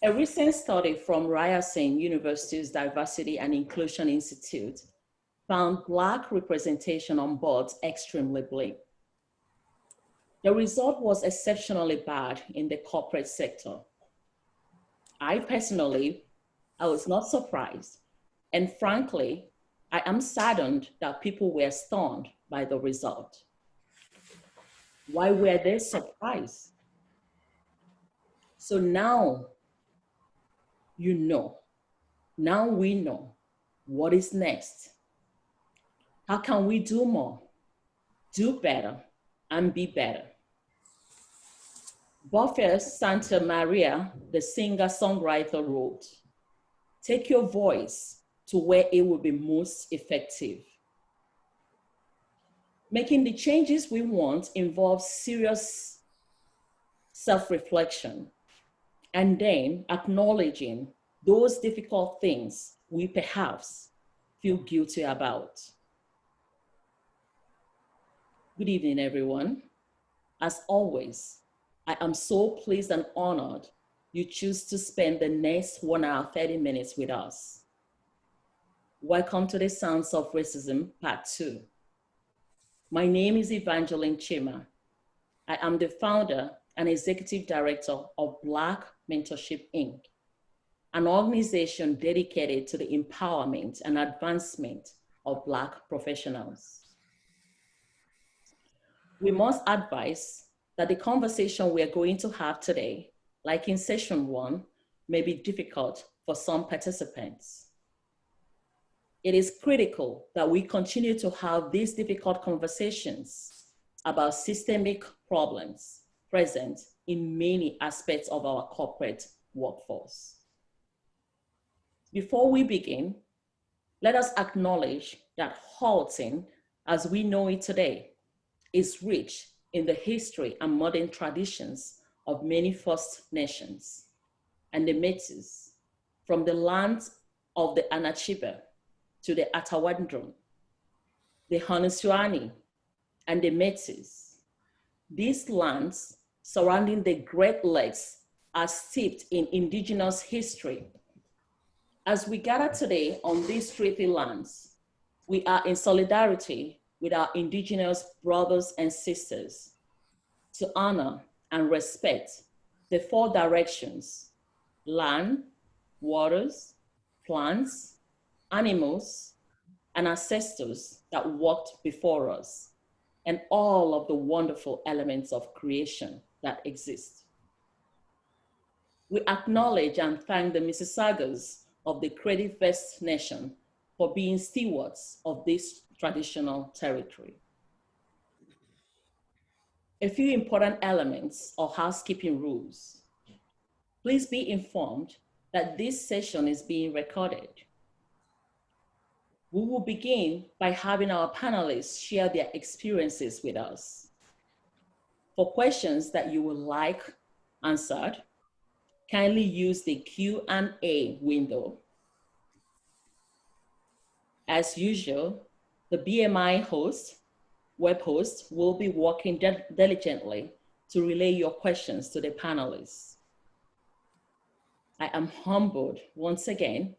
A recent study from Ryerson University's Diversity and Inclusion Institute found Black representation on boards extremely bleak. The result was exceptionally bad in the corporate sector. I was not surprised. And frankly, I am saddened that people were stunned by the result. Why were they surprised? So now you know, now we know what is next. How can we do more, do better, and be better? Buffer Santa Maria, the singer-songwriter, wrote, "Take your voice to where it will be most effective." Making the changes we want involves serious self-reflection and then acknowledging those difficult things we perhaps feel guilty about. Good evening, everyone. As always, I am so pleased and honored you choose to spend the next 1 hour, 30 minutes with us. Welcome to the Sounds of Racism, Part 2. My name is Evangeline Chima. I am the founder and executive director of Black Mentorship, Inc., an organization dedicated to the empowerment and advancement of Black professionals. We must advise that the conversation we are going to have today, like in session 1, may be difficult for some participants. It is critical that we continue to have these difficult conversations about systemic problems present in many aspects of our corporate workforce. Before we begin, let us acknowledge that halting, as we know it today, is rich in the history and modern traditions of many First Nations and the Metis, from the lands of the Anachiba to the Atawandron, the Haniswani, and the Metis. These lands surrounding the Great Lakes are steeped in indigenous history. As we gather today on these treaty lands, we are in solidarity with our indigenous brothers and sisters to honor and respect the 4 directions: land, waters, plants, animals, and ancestors that walked before us, and all of the wonderful elements of creation that exist. We acknowledge and thank the Mississaugas of the Credit First Nation for being stewards of this traditional territory. A few important elements or housekeeping rules. Please be informed that this session is being recorded. We will begin by having our panelists share their experiences with us. For questions that you would like answered, kindly use the Q&A window. As usual, the BMI web host will be working diligently to relay your questions to the panelists. I am humbled once again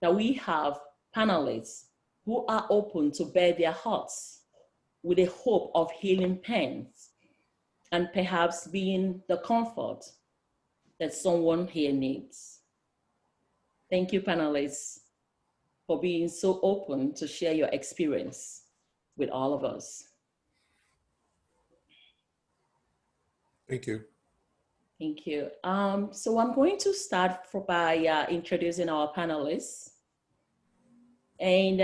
that we have panelists who are open to bare their hearts with the hope of healing pains and perhaps being the comfort that someone here needs. Thank you, panelists, for being so open to share your experience with all of us. Thank you. Thank you. So I'm going to start by introducing our panelists. And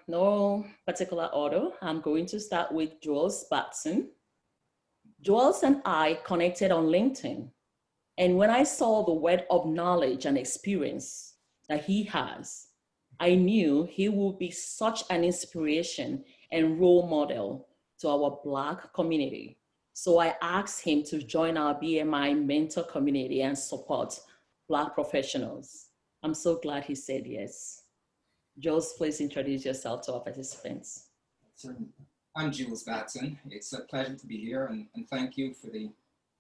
no particular order, I'm going to start with Jules Batson. Jules and I connected on LinkedIn. And when I saw the wealth of knowledge and experience that he has, I knew he would be such an inspiration and role model to our Black community. So I asked him to join our BMI mentor community and support Black professionals. I'm so glad he said yes. Jules, please introduce yourself to our participants. Certainly. I'm Jules Batson. It's a pleasure to be here, and thank you for the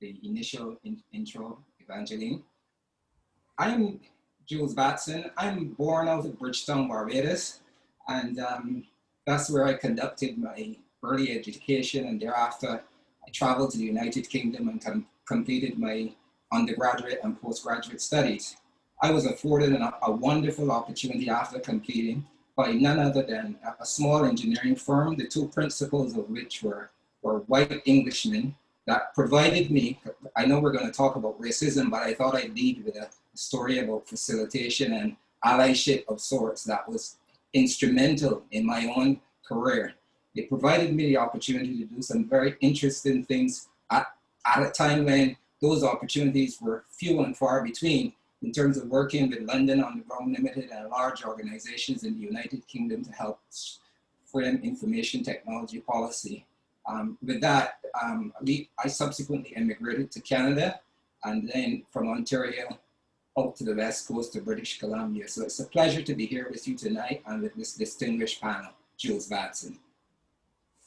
initial intro, Evangeline. I'm Jules Batson. I'm born out of Bridgetown, Barbados, and that's where I conducted my early education, and thereafter I traveled to the United Kingdom and completed my undergraduate and postgraduate studies. I was afforded a wonderful opportunity after completing by none other than a small engineering firm, the two principals of which were white Englishmen that provided me, I know we're going to talk about racism, but I thought I'd lead with a story about facilitation and allyship of sorts that was instrumental in my own career. It provided me the opportunity to do some very interesting things at a time when those opportunities were few and far between, in terms of working with London Underground Limited and large organizations in the United Kingdom to help frame information technology policy. With that, I subsequently immigrated to Canada, and then from Ontario out to the West Coast of British Columbia. So it's a pleasure to be here with you tonight and with this distinguished panel, Jules Batson.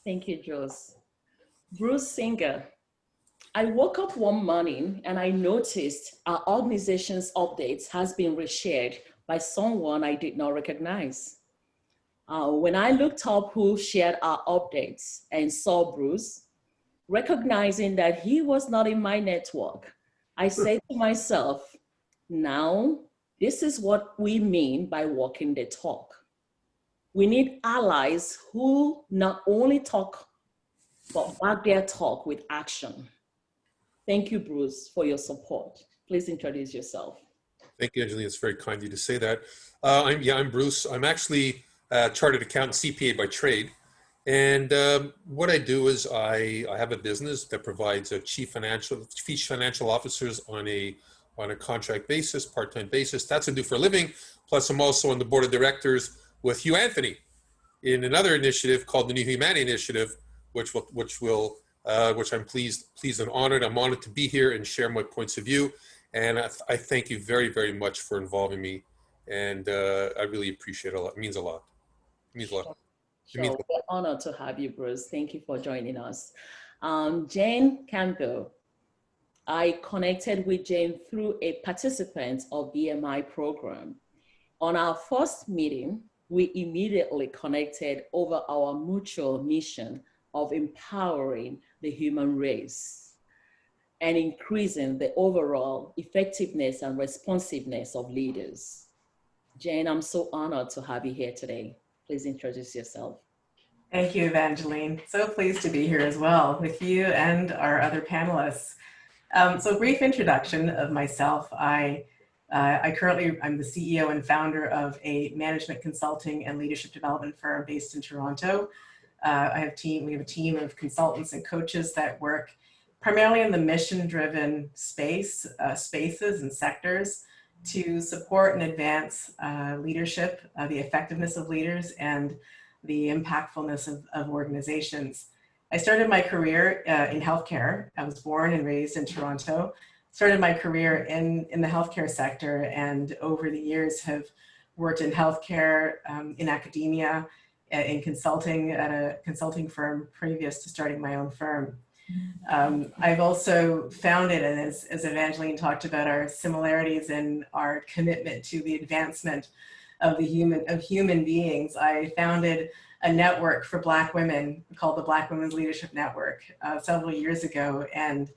Thank you, Jules. Bruce Singer. I woke up one morning and I noticed our organization's updates has been reshared by someone I did not recognize. When I looked up who shared our updates and saw Bruce, recognizing that he was not in my network, I said to myself, now this is what we mean by walking the talk. We need allies who not only talk, but back their talk with action. Thank you, Bruce, for your support. Please introduce yourself. Thank you, Angelina. It's very kind of you to say that. I'm Bruce. I'm actually a chartered accountant, CPA by trade. And what I do is I have a business that provides chief financial officers on a contract basis, part-time basis. That's what I do for a living. Plus, I'm also on the board of directors with Hugh Anthony in another initiative called the New Humanity Initiative, which I'm pleased and honored. I'm honored to be here and share my points of view. And I thank you very, very much for involving me. And I really appreciate it a lot. It means a lot. It means a lot. Sure, we're honored to have you, Bruce. Thank you for joining us. Jane Campbell. I connected with Jane through a participant of BMI program. On our first meeting, we immediately connected over our mutual mission of empowering the human race and increasing the overall effectiveness and responsiveness of leaders. Jane, I'm so honored to have you here today. Please introduce yourself. Thank you, Evangeline. So pleased to be here as well with you and our other panelists. So brief introduction of myself. I'm the CEO and founder of a management consulting and leadership development firm based in Toronto. We have a team of consultants and coaches that work primarily in the mission-driven spaces and sectors to support and advance leadership, the effectiveness of leaders, and the impactfulness of organizations. I started my career in healthcare. I was born and raised in Toronto. Started my career in the healthcare sector, and over the years have worked in healthcare, in academia, in consulting at a consulting firm previous to starting my own firm. I've also founded, and as Evangeline talked about, our similarities in our commitment to the advancement of human beings. I founded a network for Black women called the Black Women's Leadership Network several years ago, and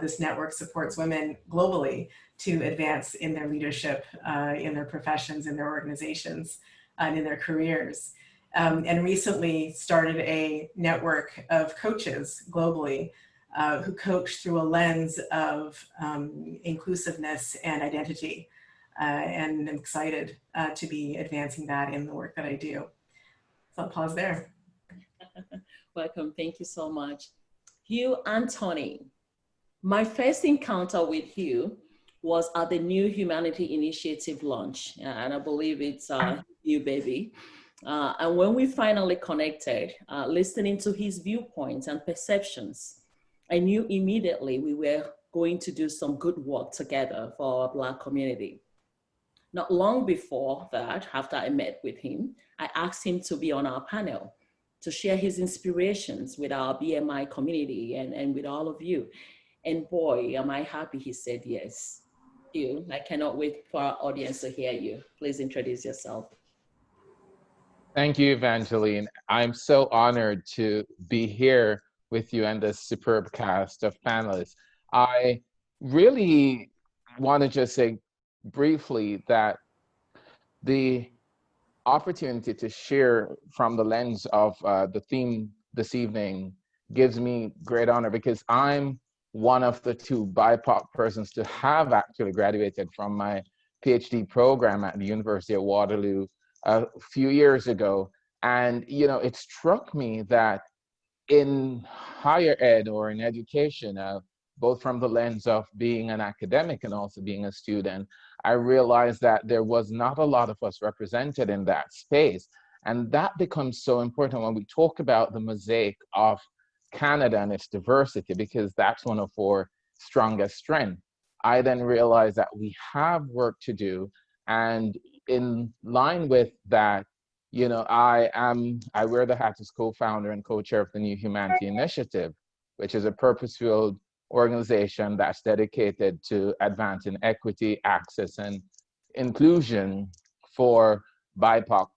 this network supports women globally to advance in their leadership, in their professions, in their organizations, and in their careers. And recently started a network of coaches globally who coach through a lens of inclusiveness and identity. And I'm excited to be advancing that in the work that I do. So I'll pause there. Welcome, thank you so much. Hugh Anthony. My first encounter with Hugh was at the New Humanity Initiative launch, and I believe it's Hugh baby. And when we finally connected, listening to his viewpoints and perceptions, I knew immediately we were going to do some good work together for our Black community. Not long before that, after I met with him, I asked him to be on our panel to share his inspirations with our BMI community and with all of you. And boy, am I happy he said yes. Hugh. I cannot wait for our audience to hear you. Please introduce yourself. Thank you, Evangeline. I'm so honored to be here with you and this superb cast of panelists. I really want to just say briefly that the opportunity to share from the lens of the theme this evening gives me great honor, because I'm one of the 2 BIPOC persons to have actually graduated from my PhD program at the University of Waterloo a few years ago. And, you know, it struck me that in higher ed or in education, both from the lens of being an academic and also being a student, I realized that there was not a lot of us represented in that space. And that becomes so important when we talk about the mosaic of Canada and its diversity, because that's one of our strongest strengths. I then realized that we have work to do. And in line with that, you know, I wear the hat as co-founder and co-chair of the New Humanity Initiative, which is a purpose-filled organization that's dedicated to advancing equity, access, and inclusion for BIPOC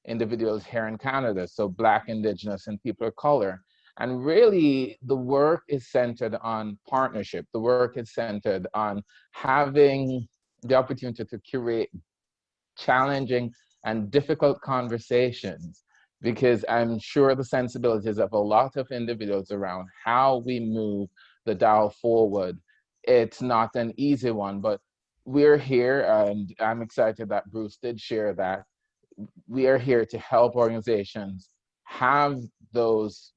individuals here in Canada, so Black, Indigenous, and people of color. And really, the work is centered on partnership. The work is centered on having the opportunity to curate challenging and difficult conversations, because I'm sure the sensibilities of a lot of individuals around how we move the dial forward, it's not an easy one, but we're here, and I'm excited that Bruce did share that. We are here to help organizations have those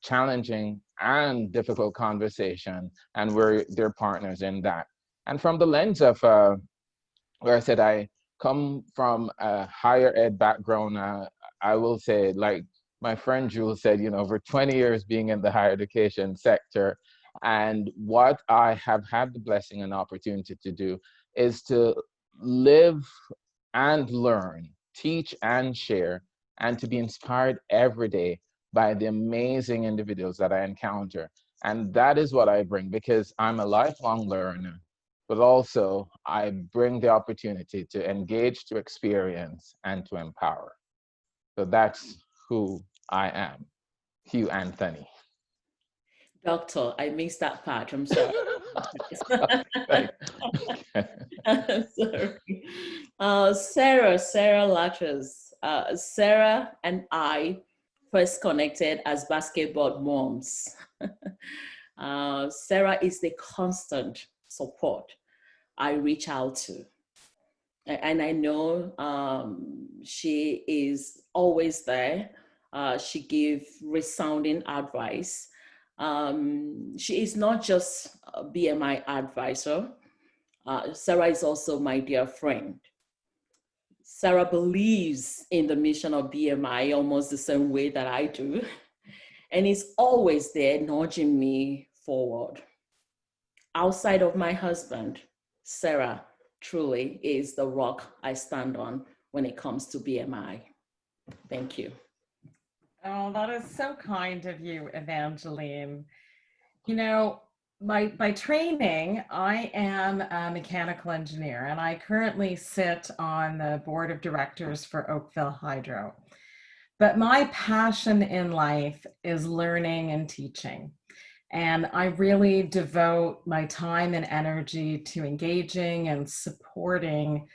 challenging and difficult conversations, and we're their partners in that. And from the lens of where I said I come from a higher ed background, I will say, like my friend Jules said, you know, over 20 years being in the higher education sector. And what I have had the blessing and opportunity to do is to live and learn, teach and share, and to be inspired every day by the amazing individuals that I encounter. And that is what I bring, because I'm a lifelong learner, but also I bring the opportunity to engage, to experience, and to empower. So that's who I am, Hugh Anthony. Doctor, I missed that part. I'm sorry. I'm sorry. Sarah Latches. Sarah and I first connected as basketball moms. Sarah is the constant support I reach out to. And I know she is always there. She gives resounding advice. She is not just a BMI advisor. Sarah is also my dear friend. Sarah believes in the mission of BMI almost the same way that I do, and is always there nudging me forward. Outside of my husband, Sarah truly is the rock I stand on when it comes to BMI. Thank you. Oh, that is so kind of you, Evangeline. You know, by training, I am a mechanical engineer, and I currently sit on the board of directors for Oakville Hydro. But my passion in life is learning and teaching. And I really devote my time and energy to engaging and supporting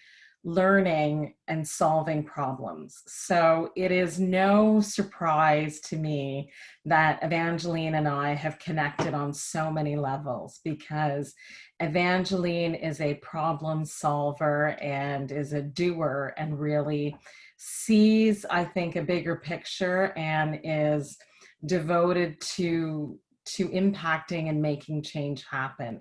learning and solving problems. So it is no surprise to me that Evangeline and I have connected on so many levels, because Evangeline is a problem solver and is a doer and really sees, I think, a bigger picture and is devoted to impacting and making change happen.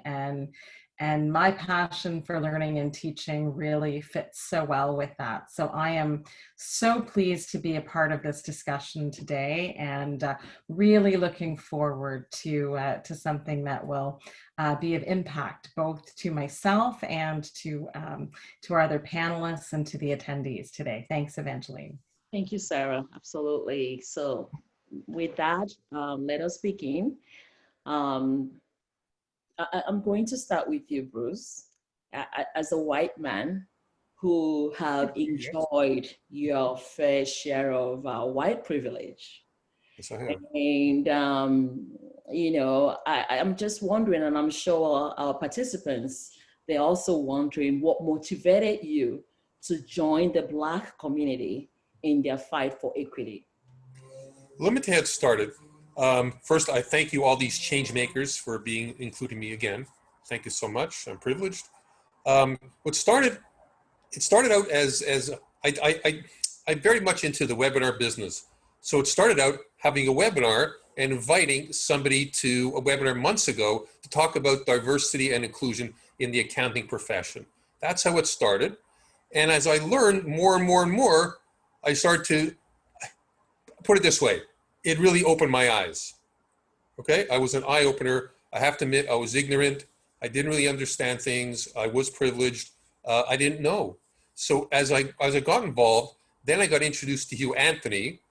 And my passion for learning and teaching really fits so well with that. So I am so pleased to be a part of this discussion today, and really looking forward to something that will be of impact both to myself and to our other panelists and to the attendees today. Thanks, Evangeline. Thank you, Sarah. Absolutely. So with that, let us begin. I'm going to start with you, Bruce. as a white man who have enjoyed your fair share of white privilege. Yes, I have. And, you know, I'm just wondering, and I'm sure our participants, they're also wondering what motivated you to join the Black community in their fight for equity. Let me get started. First, I thank you, all these change makers, for including me again. Thank you so much. I'm privileged. It started out as I'm very much into the webinar business. So it started out having a webinar and inviting somebody to a webinar months ago to talk about diversity and inclusion in the accounting profession. That's how it started. And as I learned more and more and more, I started to put it this way. It really opened my eyes. Okay, I was an eye opener. I have to admit, I was ignorant. I didn't really understand things. I was privileged. I didn't know. So as I got involved, then I got introduced to Hugh Anthony,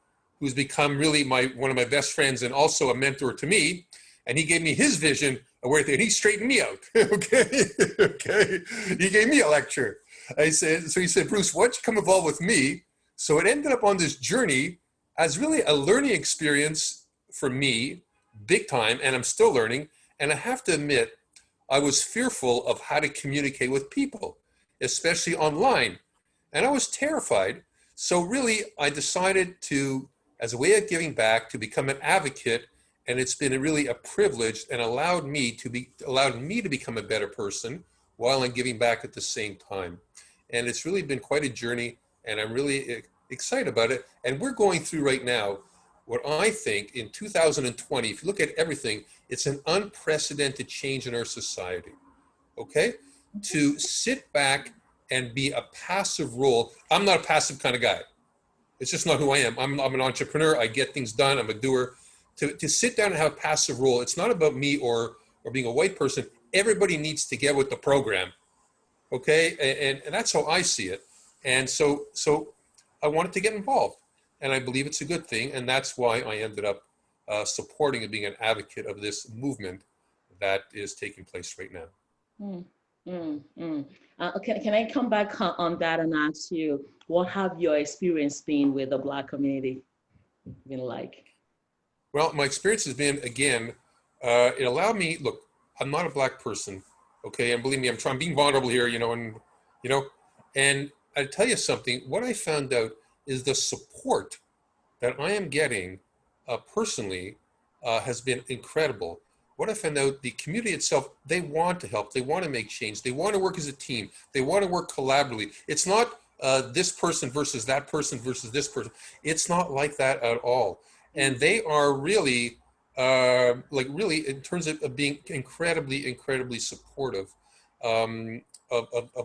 who's become really one of my best friends and also a mentor to me. And he gave me his vision of where, and he straightened me out. Okay, okay. He gave me a lecture. He said, Bruce, why don't you come involved with me? So it ended up on this journey as really a learning experience for me, big time, and I'm still learning. And I have to admit, I was fearful of how to communicate with people, especially online. And I was terrified. So really, I decided to, as a way of giving back, to become an advocate. And it's been really a privilege and allowed me to become a better person while I'm giving back at the same time. And it's really been quite a journey, and I'm really excited about it. And we're going through right now what I think in 2020, if you look at everything, it's an unprecedented change in our society, okay? To sit back and be a passive role. I'm not a passive kind of guy. It's just not who I am. I'm an entrepreneur. I get things done. I'm a doer. To sit down and have a passive role, it's not about me or being a white person. Everybody needs to get with the program, okay? And that's how I see it. And so I wanted to get involved. And I believe it's a good thing. And that's why I ended up supporting and being an advocate of this movement that is taking place right now. Can I come back on that and ask you, what have your experience been with the Black community been like? Well, my experience has been, again, it allowed me, look, I'm not a Black person, okay? And believe me, I'm being vulnerable here, and I'll tell you something, what I found out is the support that I am getting personally has been incredible. What I found out, the community itself, they want to help, they want to make change, they want to work as a team, they want to work collaboratively. It's not this person versus that person versus this person. It's not like that at all. And they are really, really in terms of being incredibly, incredibly supportive of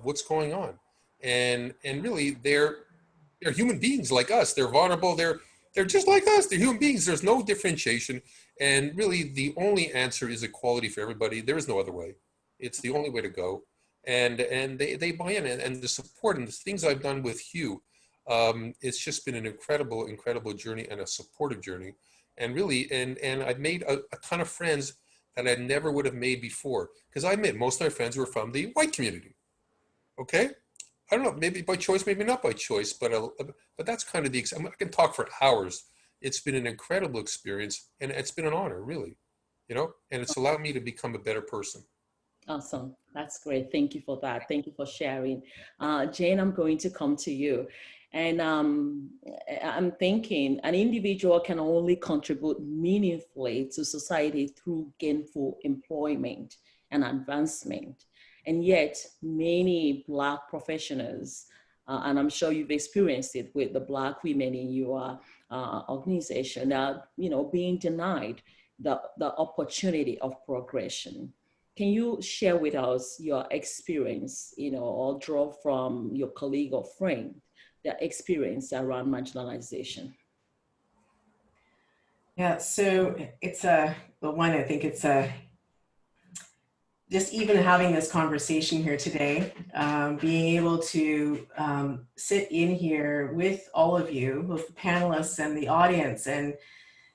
what's going on. And really, they're human beings like us. They're vulnerable. They're just like us. They're human beings. There's no differentiation. And really, the only answer is equality for everybody. There is no other way. It's the only way to go. And they buy in. And the support and the things I've done with Hugh, it's just been an incredible, incredible journey and a supportive journey. And really, and I've made a ton of friends that I never would have made before. Because I admit, most of my friends were from the white community. Okay? I don't know, maybe by choice, maybe not by choice, but that's kind of I can talk for hours. It's been an incredible experience, and it's been an honor, really, and it's allowed me to become a better person. Awesome. That's great. Thank you for that. Thank you for sharing. Jane, I'm going to come to you. And I'm thinking an individual can only contribute meaningfully to society through gainful employment and advancement. And yet many Black professionals, and I'm sure you've experienced it with the Black women in your organization, are being denied the opportunity of progression. Can you share with us your experience, or draw from your colleague or friend, the experience around marginalization? Yeah, so it's I think it's just even having this conversation here today, being able to sit in here with all of you, both the panelists and the audience, and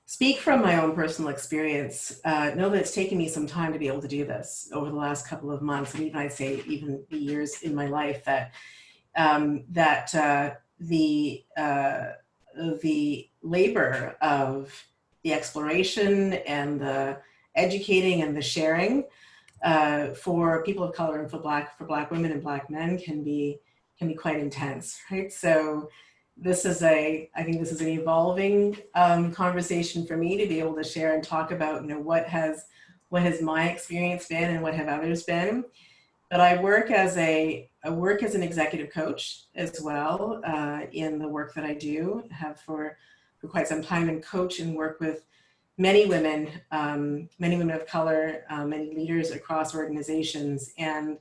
speak from my own personal experience, know that it's taken me some time to be able to do this over the last couple of months, and even I'd say even the years in my life that the labor of the exploration and the educating and the sharing for people of color and for black women and black men can be quite intense, right? So I think this is an evolving conversation for me to be able to share and talk about, what has my experience been and what have others been. But I work as an executive coach as well in the work that I do. Have for quite some time, and coach and work with many women of color, many leaders across organizations, and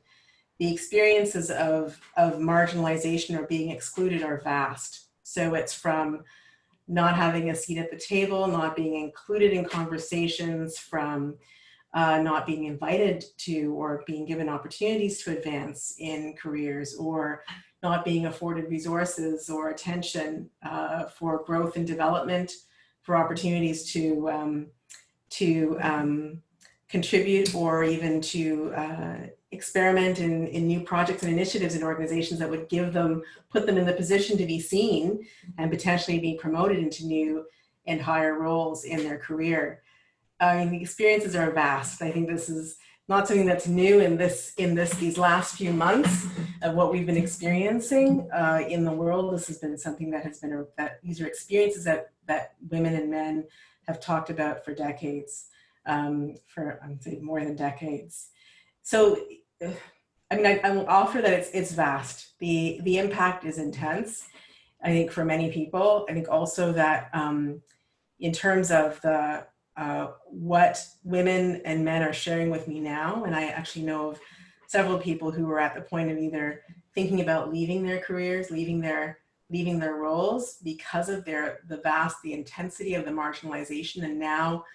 the experiences of marginalization or being excluded are vast. So it's from not having a seat at the table, not being included in conversations, from not being invited to or being given opportunities to advance in careers, or not being afforded resources or attention for growth and development, for opportunities to contribute or even to experiment in new projects and initiatives in organizations that would put them in the position to be seen and potentially be promoted into new and higher roles in their career. I mean, the experiences are vast. I think this is not something that's new in these last few months of what we've been experiencing in the world. This has been something that has been these are experiences that women and men have talked about for decades, for I'd say more than decades. So, I mean, I will offer that it's vast. The impact is intense, I think, for many people. I think also that in terms of what women and men are sharing with me now, and I actually know of several people who are at the point of either thinking about leaving their careers, leaving their roles because of the intensity of the marginalization, and now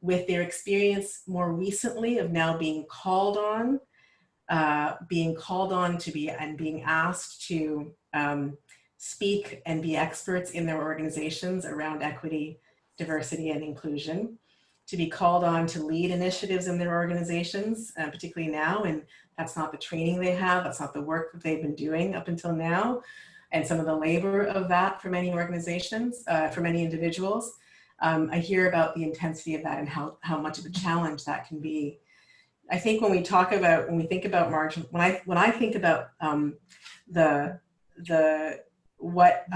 with their experience more recently of now being called on to be and being asked to speak and be experts in their organizations around equity, diversity, and inclusion, to be called on to lead initiatives in their organizations, particularly now, and that's not the training they have, that's not the work that they've been doing up until now, and some of the labor of that for many organizations, for many individuals. I hear about the intensity of that and how much of a challenge that can be. I think when I think about what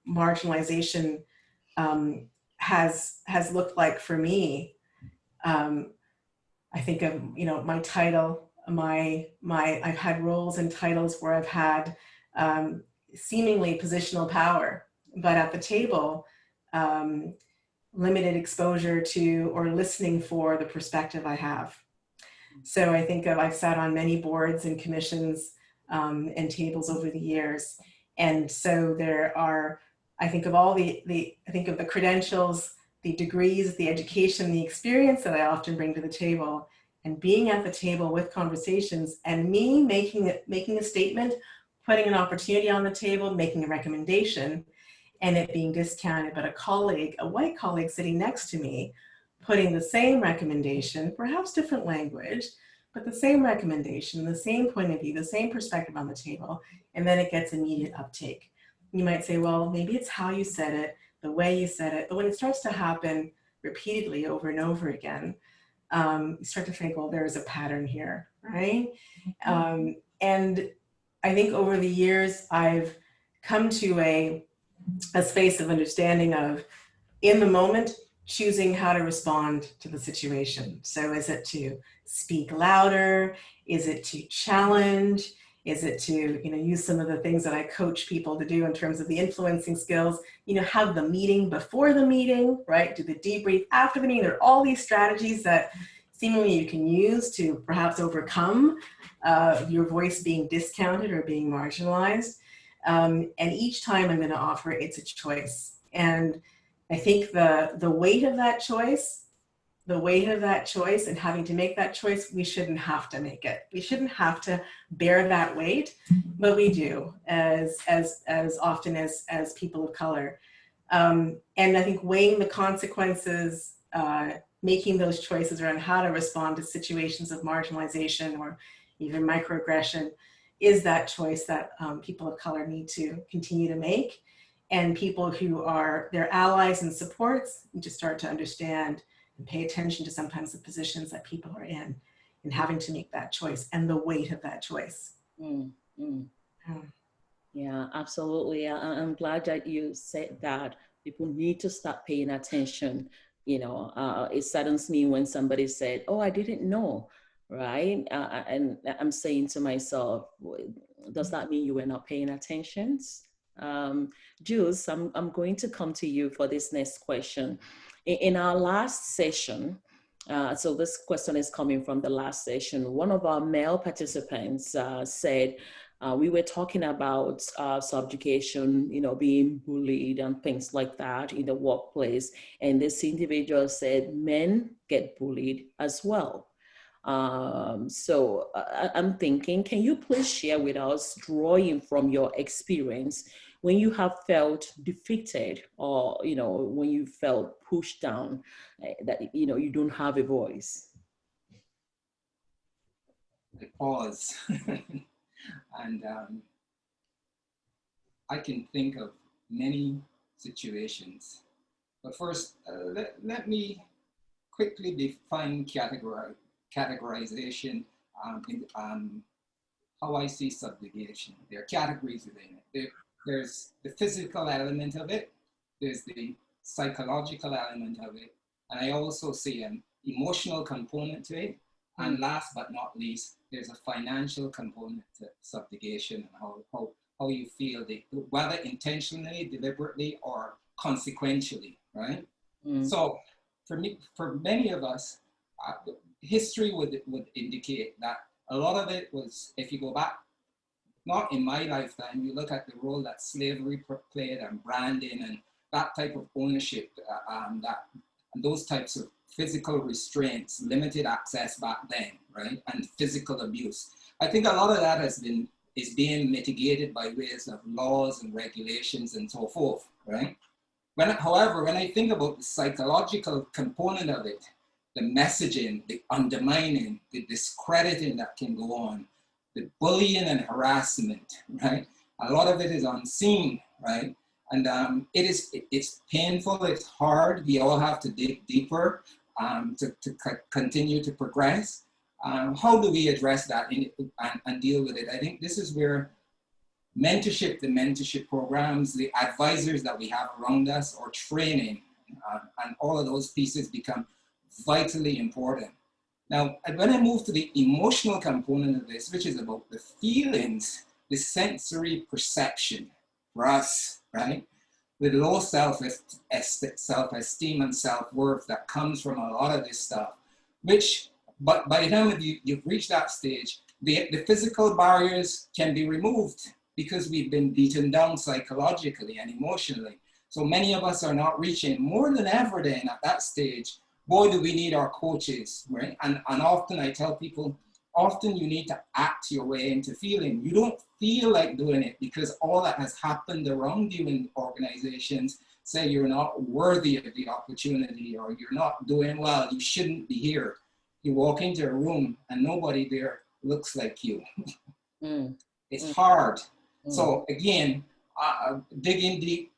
marginalization has looked like for me, I think of my title, I've had roles and titles where I've had seemingly positional power, but at the table, limited exposure to or listening for the perspective I have. So I think I've sat on many boards and commissions and tables over the years. And so I think of the credentials, the degrees, the education, the experience that I often bring to the table, and being at the table with conversations and me making a statement, putting an opportunity on the table, making a recommendation, and it being discounted, but a white colleague sitting next to me, putting the same recommendation, perhaps different language, but the same recommendation, the same point of view, the same perspective on the table, and then it gets immediate uptake. You might say, well, maybe it's how you said it, the way you said it, but when it starts to happen repeatedly over and over again, you start to think, well, there's a pattern here, right? And I think over the years, I've come to a space of understanding of, in the moment, choosing how to respond to the situation. So is it to speak louder? Is it to challenge? Is it to use some of the things that I coach people to do in terms of the influencing skills? Have the meeting before the meeting, right? Do the debrief after the meeting. There are all these strategies that seemingly you can use to perhaps overcome your voice being discounted or being marginalized. And each time I'm going to offer, it's a choice. And I think the weight of that choice and having to make that choice, we shouldn't have to make it. We shouldn't have to bear that weight, but we do as often as people of color. And I think weighing the consequences, making those choices around how to respond to situations of marginalization or even microaggression is that choice that people of color need to continue to make. And people who are their allies and supports need to start to understand and pay attention to sometimes the positions that people are in and having to make that choice and the weight of that choice. Yeah, absolutely. I'm glad that you said that. People need to start paying attention. You know, it saddens me when somebody said, "Oh, I didn't know," right? And I'm saying to myself, does that mean you were not paying attention? Jules, I'm going to come to you for this next question. In our last session, so this question is coming from the last session, one of our male participants said, we were talking about subjugation, you know, being bullied and things like that in the workplace. And this individual said men get bullied as well. So I'm thinking, can you please share with us, drawing from your experience, when you have felt defeated or, you know, when you felt pushed down, that, you know, you don't have a voice? I pause. And I can think of many situations. But first, let me quickly define categorization in how I see subjugation. There are categories within it. There's the physical element of it. There's the psychological element of it. And I also see an emotional component to it. And last but not least, there's a financial component to subjugation and how you feel, whether intentionally, deliberately, or consequentially, right? So for many of us, history would indicate that a lot of it was, if you go back, not in my lifetime, you look at the role that slavery played and branding and that type of ownership, and those types of physical restraints, limited access back then, right? And physical abuse. I think a lot of that is being mitigated by ways of laws and regulations and so forth, right? However, when I think about the psychological component of it, the messaging, the undermining, the discrediting that can go on, the bullying and harassment, right? A lot of it is unseen, right? And it's painful, it's hard. We all have to dig deeper to continue to progress. How do we address that and deal with it? I think this is where the mentorship programs, the advisors that we have around us, or training, and all of those pieces become vitally important. Now, when I move to the emotional component of this, which is about the feelings, the sensory perception for us, right? With low self-esteem and self-worth that comes from a lot of this stuff, but by the time you've reached that stage, the physical barriers can be removed because we've been beaten down psychologically and emotionally. So many of us are not reaching. More than ever then at that stage, boy, do we need our coaches, right? And often I tell people, often you need to act your way into feeling. You don't feel like doing it because all that has happened around you in organizations say you're not worthy of the opportunity, or you're not doing well, you shouldn't be here. You walk into a room and nobody there looks like you. It's hard. So again, digging deep,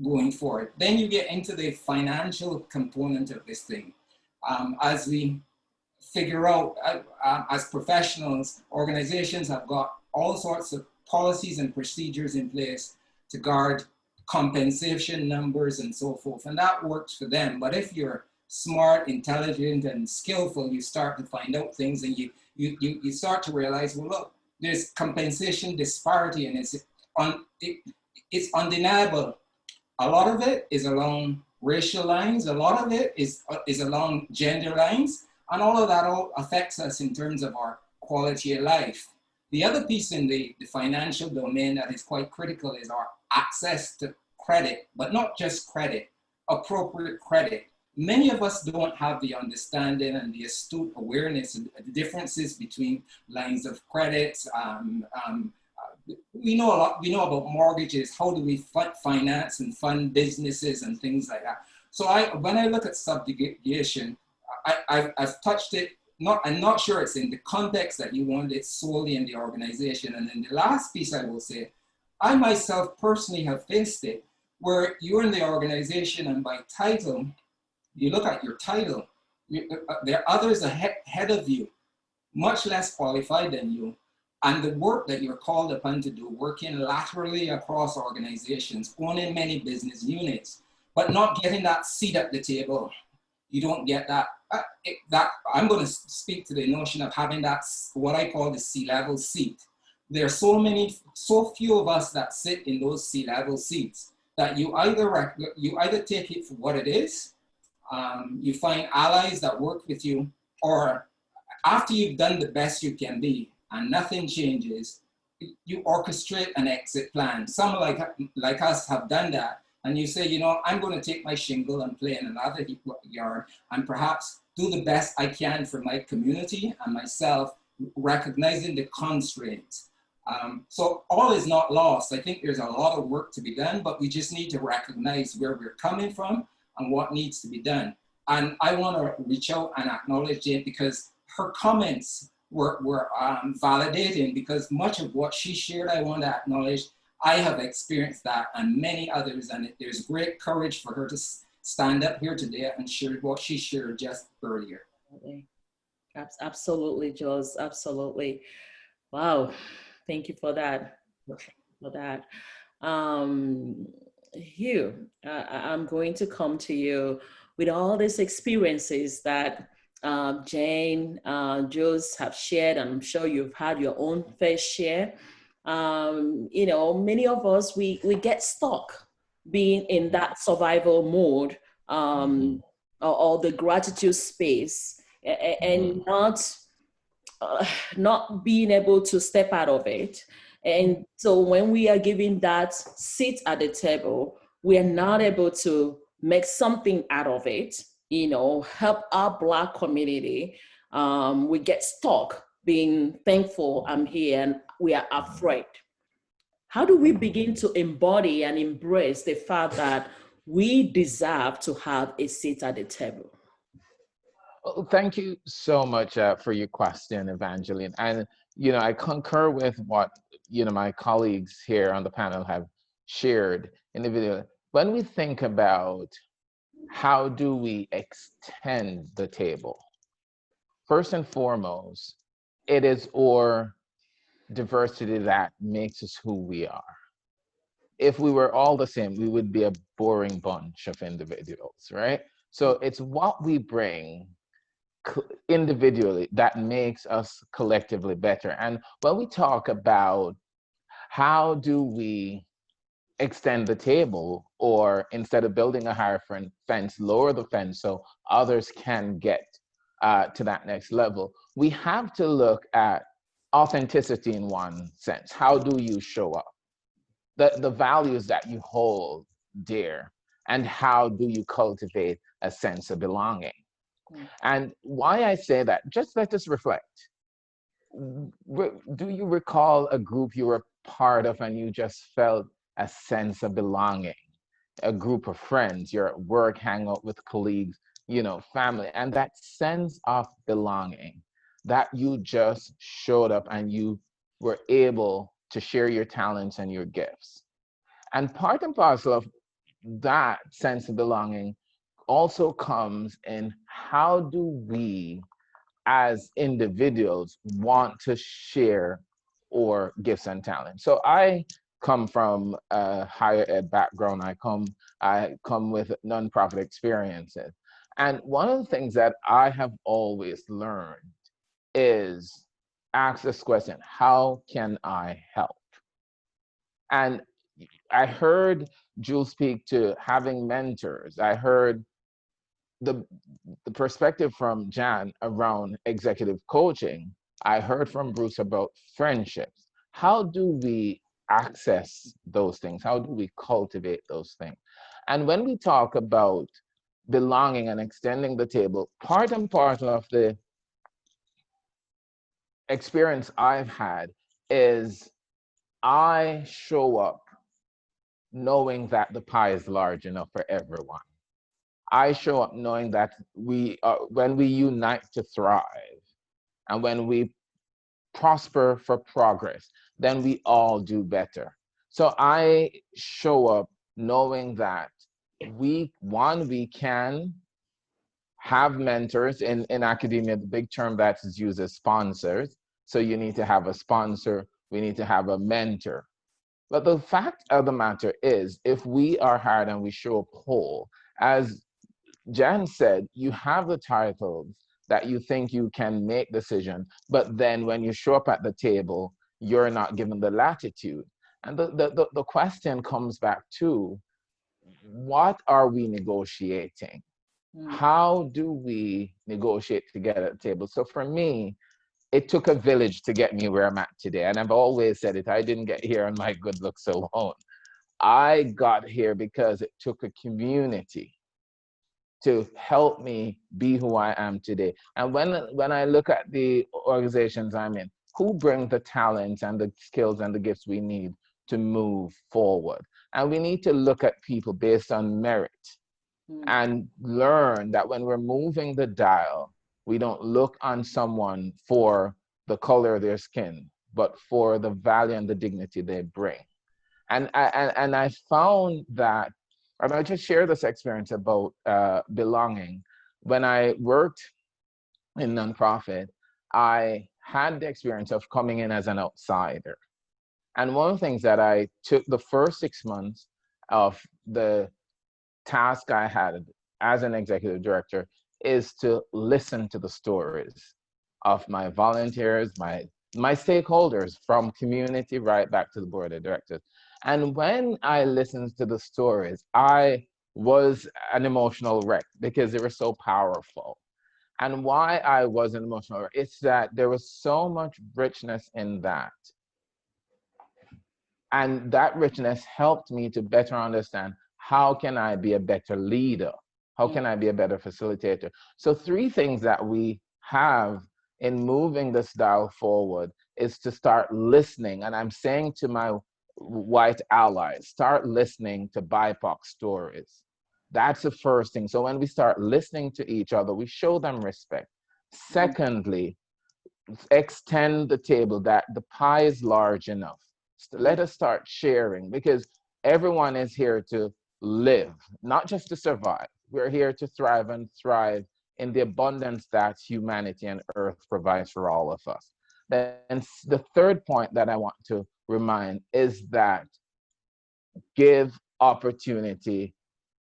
going forward. Then you get into the financial component of this thing. As we figure out, as professionals, organizations have got all sorts of policies and procedures in place to guard compensation numbers and so forth, and that works for them. But if you're smart, intelligent, and skillful, you start to find out things, and you start to realize, well, look, there's compensation disparity, and it's undeniable. A lot of it is along racial lines, a lot of it is along gender lines, and all of that all affects us in terms of our quality of life. The other piece in the financial domain that is quite critical is our access to credit, but not just credit, appropriate credit. Many of us don't have the understanding and the astute awareness of the differences between lines of credit. we know a lot. We know about mortgages. How do we finance and fund businesses and things like that? So when I look at subjugation, I've touched it. I'm not sure it's in the context that you want it solely in the organization. And then the last piece I will say, I myself personally have faced it, where you're in the organization and by title, you look at your title, there are others ahead of you, much less qualified than you. And the work that you're called upon to do, working laterally across organizations, owning many business units, but not getting that seat at the table. You don't get that. I'm going to speak to the notion of having that, what I call the C-level seat. There are so few of us that sit in those C-level seats that you either take it for what it is, you find allies that work with you, or after you've done the best you can be and nothing changes, you orchestrate an exit plan. Some like us have done that. And you say, you know, I'm going to take my shingle and play in another yard and perhaps do the best I can for my community and myself, recognizing the constraints. So all is not lost. I think there's a lot of work to be done, but we just need to recognize where we're coming from and what needs to be done. And I want to reach out and acknowledge Jane, because her comments were validating, because much of what she shared, I want to acknowledge. I have experienced that and many others, and there's great courage for her to stand up here today and share what she shared just earlier. Absolutely, Jules, absolutely. Wow, thank you for that. Hugh, I'm going to come to you with all these experiences that Jane, Jules have shared, and I'm sure you've had your own fair share. You know, many of us, we get stuck being in that survival mode, or the gratitude space, and not being able to step out of it. And so when we are given that seat at the table, we are not able to make something out of it, you know, help our Black community. We get stuck being thankful I'm here, and we are afraid. How do we begin to embody and embrace the fact that we deserve to have a seat at the table? Well, thank you so much for your question, Evangeline. And, you know, I concur with what, you know, my colleagues here on the panel have shared in the video. When we think about how do we extend the table, first and foremost, it is our diversity that makes us who we are. If we were all the same, we would be a boring bunch of individuals, right? So it's what we bring individually that makes us collectively better. And when we talk about how do we extend the table, or instead of building a higher fence, lower the fence so others can get to that next level, we have to look at authenticity in one sense. How do you show up? The values that you hold dear, and how do you cultivate a sense of belonging? And why I say that, just let us reflect. Do you recall a group you were part of and you just felt a sense of belonging? A group of friends, you're at work, hang out with colleagues, you know, family, and that sense of belonging, that you just showed up and you were able to share your talents and your gifts. And part and parcel of that sense of belonging also comes in how do we as individuals want to share our gifts and talents. So I come from a higher ed background. I come with nonprofit experiences. And one of the things that I have always learned is ask this question: how can I help? And I heard Jules speak to having mentors. I heard the perspective from Jan around executive coaching. I heard from Bruce about friendships. How do we access those things? How do we cultivate those things? And when we talk about belonging and extending the table, part and parcel of the experience I've had is I show up knowing that the pie is large enough for everyone. I show up knowing that when we unite to thrive and when we prosper for progress, then we all do better. So I show up knowing that we can have mentors. In academia, the big term that is used is sponsors. So you need to have a sponsor, we need to have a mentor. But the fact of the matter is, if we are hard and we show up whole, as Jan said, you have the titles that you think you can make decisions, but then when you show up at the table, you're not given the latitude. And the question comes back to, what are we negotiating? How do we negotiate together at the table? So for me, it took a village to get me where I'm at today. And I've always said it, I didn't get here on my good looks alone. I got here because it took a community to help me be who I am today. And when I look at the organizations I'm in, who bring the talents and the skills and the gifts we need to move forward? And we need to look at people based on merit and learn that when we're moving the dial, we don't look on someone for the color of their skin, but for the value and the dignity they bring. And I found that, and I just share this experience about belonging. When I worked in nonprofit, I had the experience of coming in as an outsider. And one of the things that I took the first 6 months of the task I had as an executive director is to listen to the stories of my volunteers, my stakeholders, from community right back to the board of directors. And when I listened to the stories, I was an emotional wreck because they were so powerful. And why I was an emotional wreck, it's that there was so much richness in that. And that richness helped me to better understand, how can I be a better leader? How can I be a better facilitator? So 3 things that we have in moving this dial forward is to start listening. And I'm saying to my white allies, start listening to BIPOC stories. That's the first thing. So when we start listening to each other, we show them respect. Secondly, extend the table, that the pie is large enough. Let us start sharing, because everyone is here to live, not just to survive. We're here to thrive and thrive in the abundance that humanity and Earth provides for all of us. And the third point that I want to remind is that give opportunity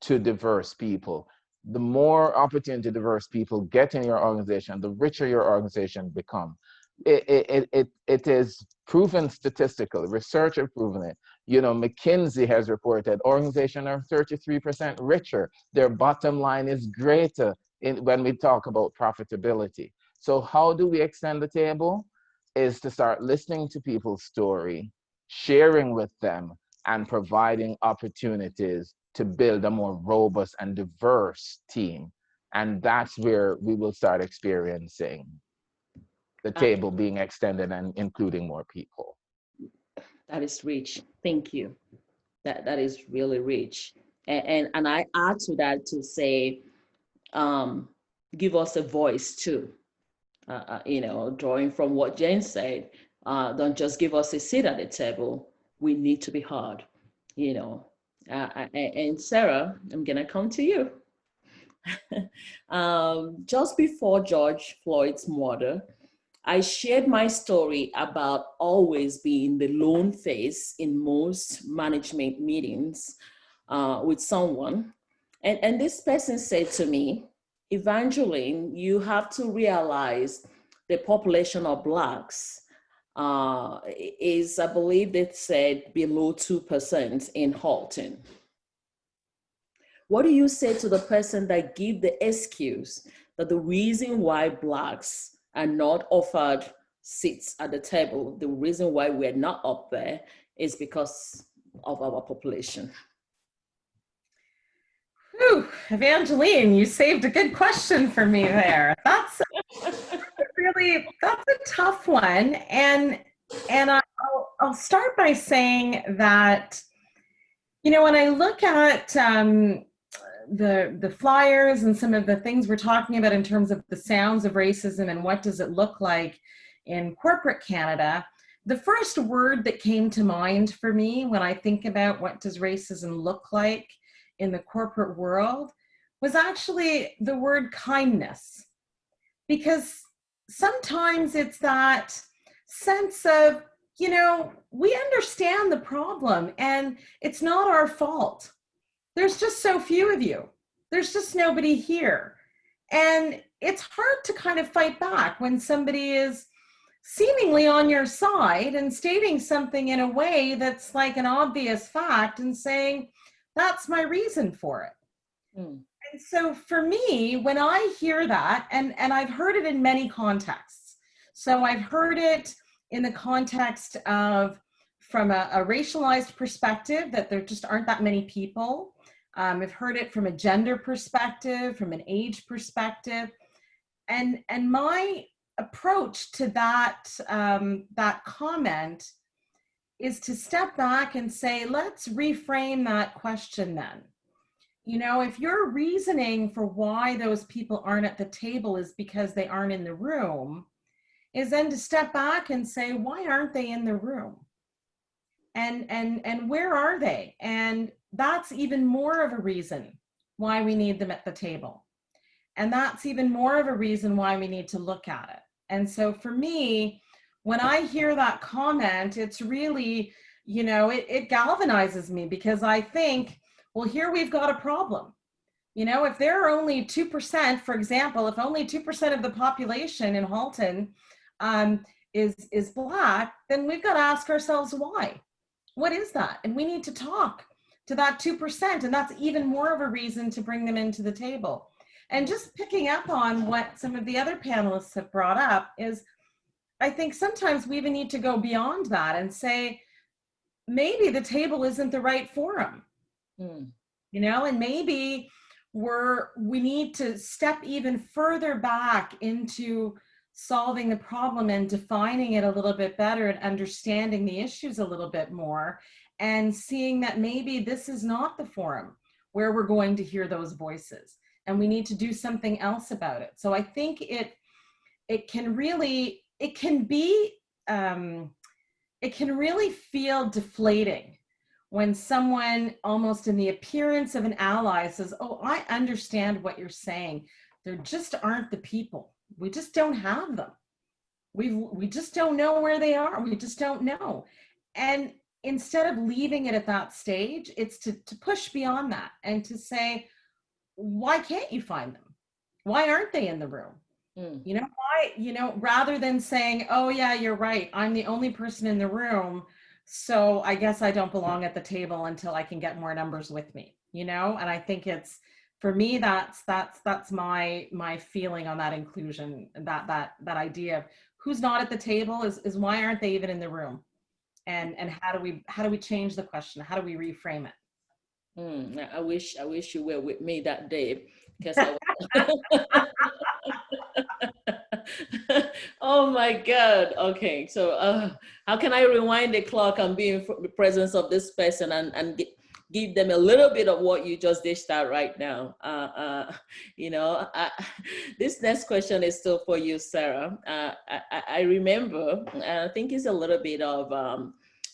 to diverse people. The more opportunity diverse people get in your organization, the richer your organization becomes. It is proven statistically, research has proven it. You know, McKinsey has reported organizations are 33% richer. Their bottom line is greater when we talk about profitability. So how do we extend the table? Is to start listening to people's story, sharing with them, and providing opportunities to build a more robust and diverse team. And that's where we will start experiencing the table being extended and including more people. That is rich. Thank you. That is really rich. And I add to that to say, give us a voice too. You know, drawing from what Jane said, don't just give us a seat at the table. We need to be heard, you know. And Sarah, I'm gonna come to you. Just before George Floyd's murder, I shared my story about always being the lone face in most management meetings with someone. And this person said to me, Evangeline, you have to realize the population of Blacks is, I believe they said, below 2% in Halton. What do you say to the person that give the excuse that the reason why Blacks are not offered seats at the table, the reason why we're not up there is because of our population? Whew, Evangeline, you saved a good question for me there. That's a tough one. And And I'll start by saying that, you know, when I look at the flyers and some of the things we're talking about in terms of the sounds of racism and what does it look like in corporate Canada, the first word that came to mind for me when I think about what does racism look like in the corporate world was actually the word kindness. Because sometimes it's that sense of, you know, we understand the problem and it's not our fault. There's just so few of you. There's just nobody here. And it's hard to kind of fight back when somebody is seemingly on your side and stating something in a way that's like an obvious fact and saying, that's my reason for it. Mm. And so for me, when I hear that, and I've heard it in many contexts. So I've heard it in the context of, from a racialized perspective, that there just aren't that many people. I've heard it from a gender perspective, from an age perspective. And my approach to that, that comment is to step back and say, let's reframe that question then. You know, if your reasoning for why those people aren't at the table is because they aren't in the room, is then to step back and say, why aren't they in the room? And where are they? And that's even more of a reason why we need them at the table. And that's even more of a reason why we need to look at it. And so for me, when I hear that comment, it's really, you know, it galvanizes me, because I think, well, here we've got a problem. You know, if there are only 2%, for example, if only 2% of the population in Halton is Black, then we've got to ask ourselves why. What is that? And we need to talk to that 2%. And that's even more of a reason to bring them into the table. And just picking up on what some of the other panelists have brought up is, I think sometimes we even need to go beyond that and say, maybe the table isn't the right forum. You know, and maybe we need to step even further back into solving the problem and defining it a little bit better and understanding the issues a little bit more, and seeing that maybe this is not the forum where we're going to hear those voices, and we need to do something else about it. So I think it can really feel deflating when someone, almost in the appearance of an ally, says, oh, I understand what you're saying. There just aren't the people. We just don't have them. We just don't know where they are. We just don't know. And instead of leaving it at that stage, it's to push beyond that and to say, why can't you find them? Why aren't they in the room? You know, why, you know, rather than saying, oh yeah, you're right, I'm the only person in the room, so I guess I don't belong at the table until I can get more numbers with me, you know? And I think it's, for me, that's my feeling on that inclusion, that idea of who's not at the table is why aren't they even in the room? And how do we change the question? How do we reframe it? I wish you were with me that day, because I was oh my God. Okay. So how can I rewind the clock and be in the presence of this person and give them a little bit of what you just dished out right now? You know, this next question is still for you, Sarah. I remember, I think it's a little bit of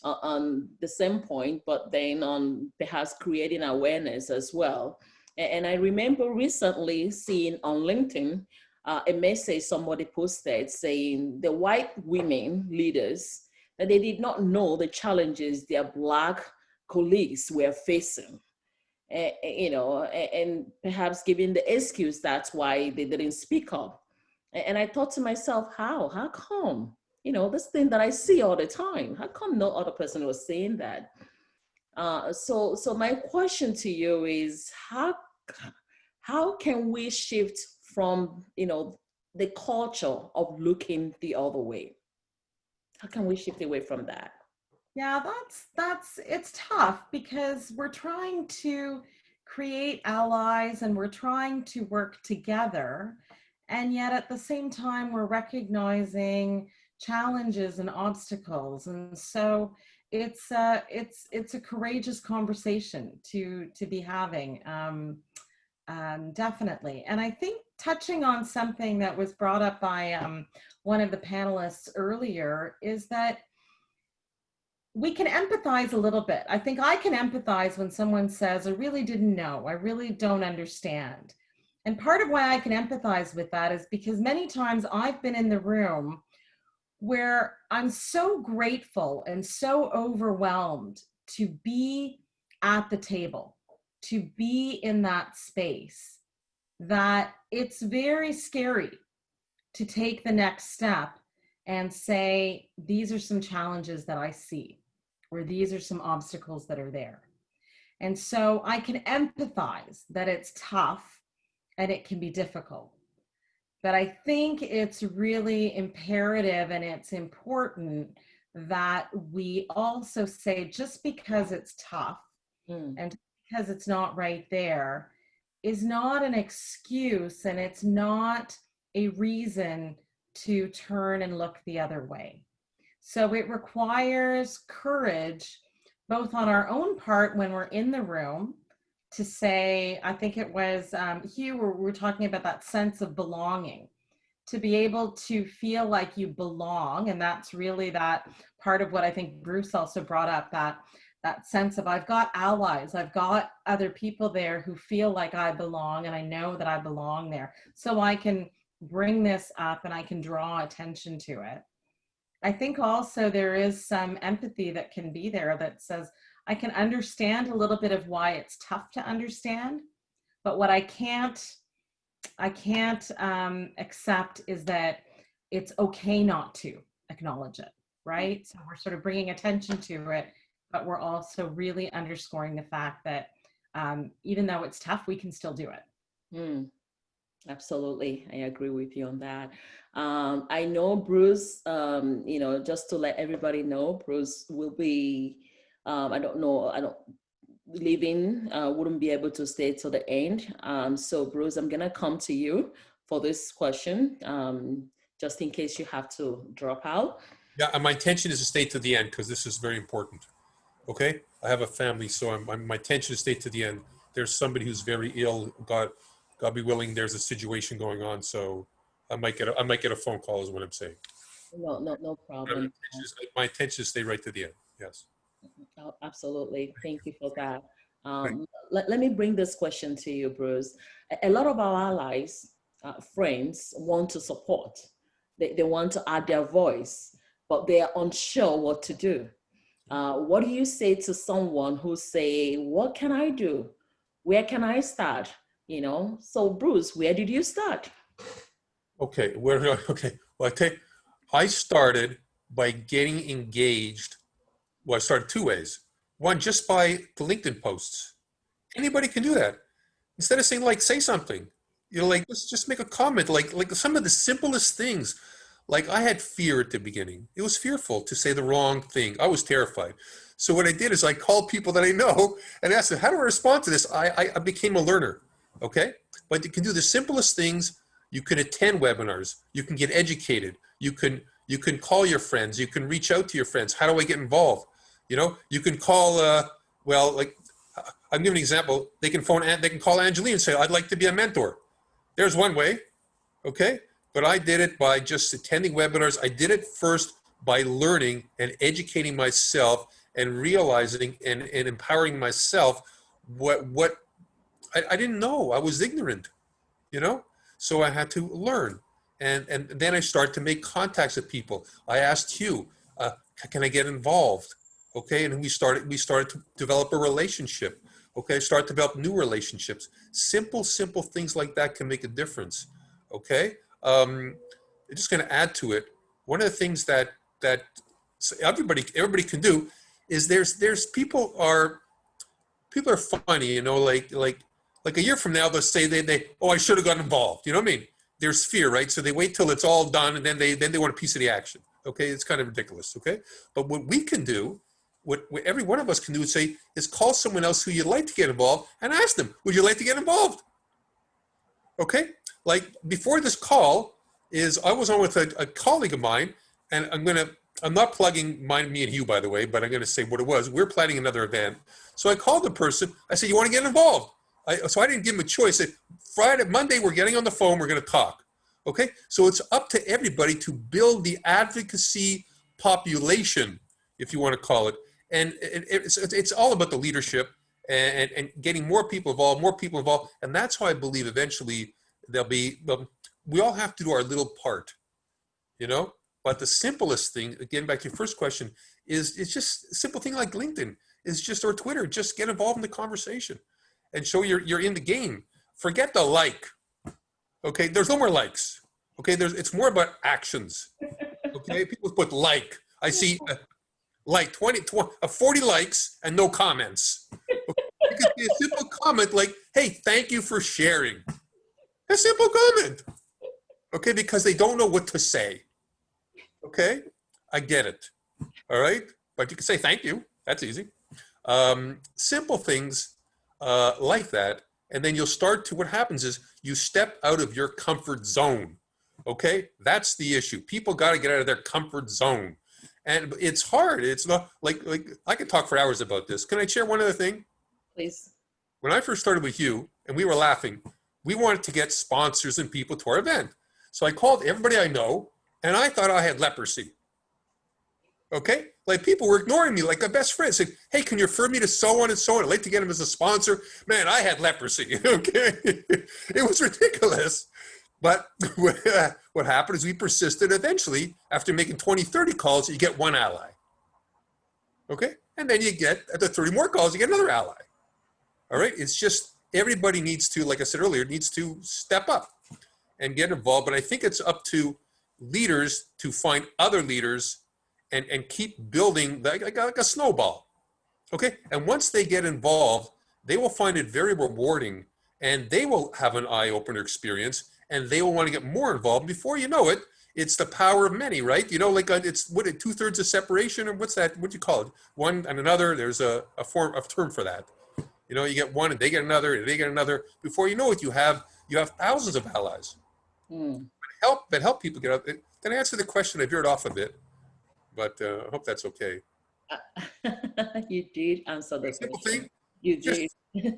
on the same point, but then on perhaps creating awareness as well. And I remember recently seeing on LinkedIn a message somebody posted saying the white women leaders, that they did not know the challenges their Black colleagues were facing. You know, and perhaps giving the excuse that's why they didn't speak up. And I thought to myself, how come? You know, this thing that I see all the time, how come no other person was saying that? So my question to you is, how can we shift from, you know, the culture of looking the other way? How can we shift away from that? Yeah, it's tough, because we're trying to create allies and we're trying to work together. And yet at the same time, we're recognizing challenges and obstacles. And so it's a courageous conversation to be having, definitely. And I think touching on something that was brought up by one of the panelists earlier is that we can empathize a little bit. I think I can empathize when someone says, I really didn't know, I really don't understand. And part of why I can empathize with that is because many times I've been in the room where I'm so grateful and so overwhelmed to be at the table, to be in that space, that it's very scary to take the next step and say, these are some challenges that I see, or these are some obstacles that are there. And so I can empathize that it's tough and it can be difficult. But I think it's really imperative and it's important that we also say, just because it's tough and because it's not right there is not an excuse, and it's not a reason to turn and look the other way. So it requires courage, both on our own part when we're in the room, to say, I think it was Hugh, we were talking about that sense of belonging, to be able to feel like you belong. And that's really that part of what I think Bruce also brought up, that sense of, I've got allies, I've got other people there who feel like I belong, and I know that I belong there. So I can bring this up and I can draw attention to it. I think also there is some empathy that can be there that says, I can understand a little bit of why it's tough to understand, but what I can't accept is that it's okay not to acknowledge it, right? So we're sort of bringing attention to it, but we're also really underscoring the fact that even though it's tough, we can still do it. Absolutely. I agree with you on that. I know Bruce, just to let everybody know, Bruce will be, wouldn't be able to stay till the end. So Bruce, I'm gonna come to you for this question, just in case you have to drop out. Yeah, and my intention is to stay to the end because this is very important. Okay, I have a family, so my intention is to stay to the end. There's somebody who's very ill. God be willing, there's a situation going on, so I might get a phone call, is what I'm saying. No problem. My intention is to stay right to the end. Yes. Oh, absolutely. Thank you for that. Let me bring this question to you, Bruce. A lot of our allies, friends, want to support. They want to add their voice, but they are unsure what to do. What do you say to someone who say, what can I do? Where can I start? So Bruce, where did you start? Okay, well, I started by getting engaged. Well, I started two ways. One, just by the LinkedIn posts. Anybody can do that. Instead of saying, say something, just make a comment, like some of the simplest things. Like, I had fear at the beginning. It was fearful to say the wrong thing. I was terrified. So what I did is I called people that I know and asked them, how do I respond to this? I became a learner, okay? But you can do the simplest things. You can attend webinars. You can get educated. You can call your friends. You can reach out to your friends. How do I get involved? You can call, I'm giving an example. They can call Angeline and say, I'd like to be a mentor. There's one way, okay? But I did it by just attending webinars. I did it first by learning and educating myself and realizing and empowering myself what I didn't know. I was ignorant, so I had to learn. And then I started to make contacts with people. I asked Hugh, can I get involved? Okay, and we started to develop a relationship. Okay, start to develop new relationships. Simple things like that can make a difference. Okay, I'm just going to add to it. One of the things that everybody can do is there's people are funny, like a year from now they'll say I should have gotten involved. You know what I mean? There's fear, right? So they wait till it's all done and then they want a piece of the action. Okay, it's kind of ridiculous. Okay, but what we can do, what every one of us can do is call someone else who you'd like to get involved and ask them, would you like to get involved? Okay, like before this call I was on with a colleague of mine, and I'm not plugging me and Hugh, by the way, but I'm going to say what it was. We're planning another event. So I called the person. I said, you want to get involved? So I didn't give him a choice. I said, Monday, we're getting on the phone. We're going to talk. Okay. So it's up to everybody to build the advocacy population, if you want to call it. And it's all about the leadership and getting more people involved. And that's how I believe eventually we all have to do our little part, you know? But the simplest thing, again, back to your first question, is it's just a simple thing like LinkedIn, or Twitter. Just get involved in the conversation and show you're in the game. Forget the like. Okay, there's no more likes. Okay, it's more about actions. Okay, people put like. I see like 40 likes and no comments. Okay? You can see a simple comment like, hey, thank you for sharing. A simple comment. Okay, because they don't know what to say. Okay, I get it. All right, but you can say thank you. That's easy. Simple things like that, and then you'll start to, what happens is you step out of your comfort zone. Okay, that's the issue. People got to get out of their comfort zone, and it's hard. It's not like I could talk for hours about this. Can I share one other thing? Please. When I first started with Hugh, and we were laughing, we wanted to get sponsors and people to our event. So I called everybody I know, and I thought I had leprosy. Okay, like people were ignoring me, like a best friend said, hey, can you refer me to so on and so on? I'd like to get him as a sponsor. Man, I had leprosy. Okay, it was ridiculous. But what happened is we persisted. Eventually, after making 20, 30 calls, you get one ally. Okay, and then you get, after 30 more calls, you get another ally. All right, it's just everybody needs to, like I said earlier, needs to step up and get involved. But I think it's up to leaders to find other leaders and keep building like a snowball. Okay, and once they get involved, they will find it very rewarding, and they will have an eye-opener experience, and they will want to get more involved. Before you know it, it's the power of many, right? You know, like it's what 2/3 of separation, or what's that? What do you call it? One and another. There's a term for that. You know, you get one, and they get another, and they get another. Before you know it, you have thousands of allies. Help people get out. Then answer the question. I veered off a bit, but I hope that's okay. You did answer the Simple question. thing. You did.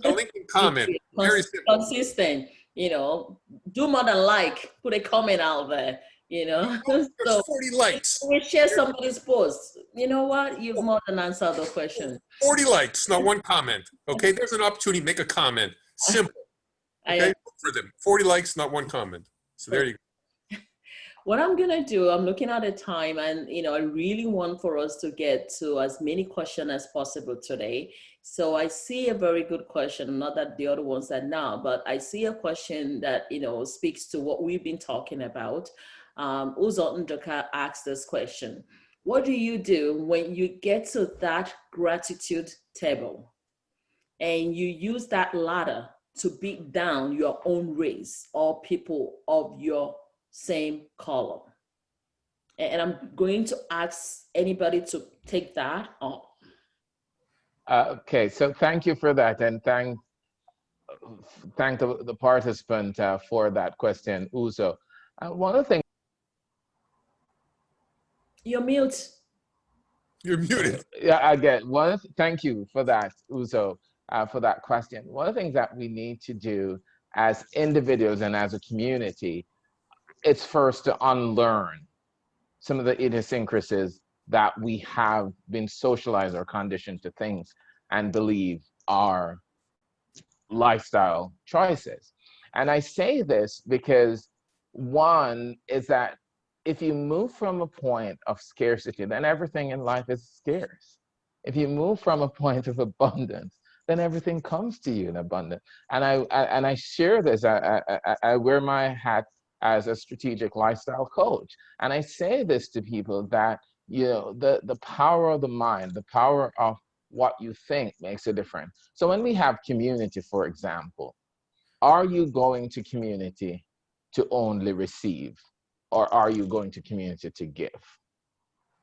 A link and comment. Very simple. Consistent. You know, do more than like. Put a comment out there. You know, There's so 40 likes. we share somebody's post. You know what? You've more than answered the question. 40 likes, not one comment. Okay, there's an opportunity to make a comment. Simple. Okay, look for them. 40 likes, not one comment. So there you go. What I'm gonna do, I'm looking at the time, and you know, I really want for us to get to as many questions as possible today. So I see a very good question, not that the other ones are now, but I see a question that, you know, speaks to what we've been talking about. Uzo Ndoka asked this question: what do you do when you get to that gratitude table and you use that ladder to beat down your own race or people of your same color? And I'm going to ask anybody to take that on. Okay, so thank you for that, and thank the participant for that question, Uzo. One of the things. You're mute. You're muted. Yeah, again, thank you for that, Uzo, for that question. One of the things that we need to do as individuals and as a community, it's first to unlearn some of the idiosyncrasies that we have been socialized or conditioned to think and believe are lifestyle choices. And I say this because one is that if you move from a point of scarcity, then everything in life is scarce. If you move from a point of abundance, then everything comes to you in abundance. And I share this. I wear my hat as a strategic lifestyle coach, and I say this to people that, you know, the power of the mind, the power of what you think makes a difference. So when we have community, for example, are you going to community to only receive, or are you going to community to give?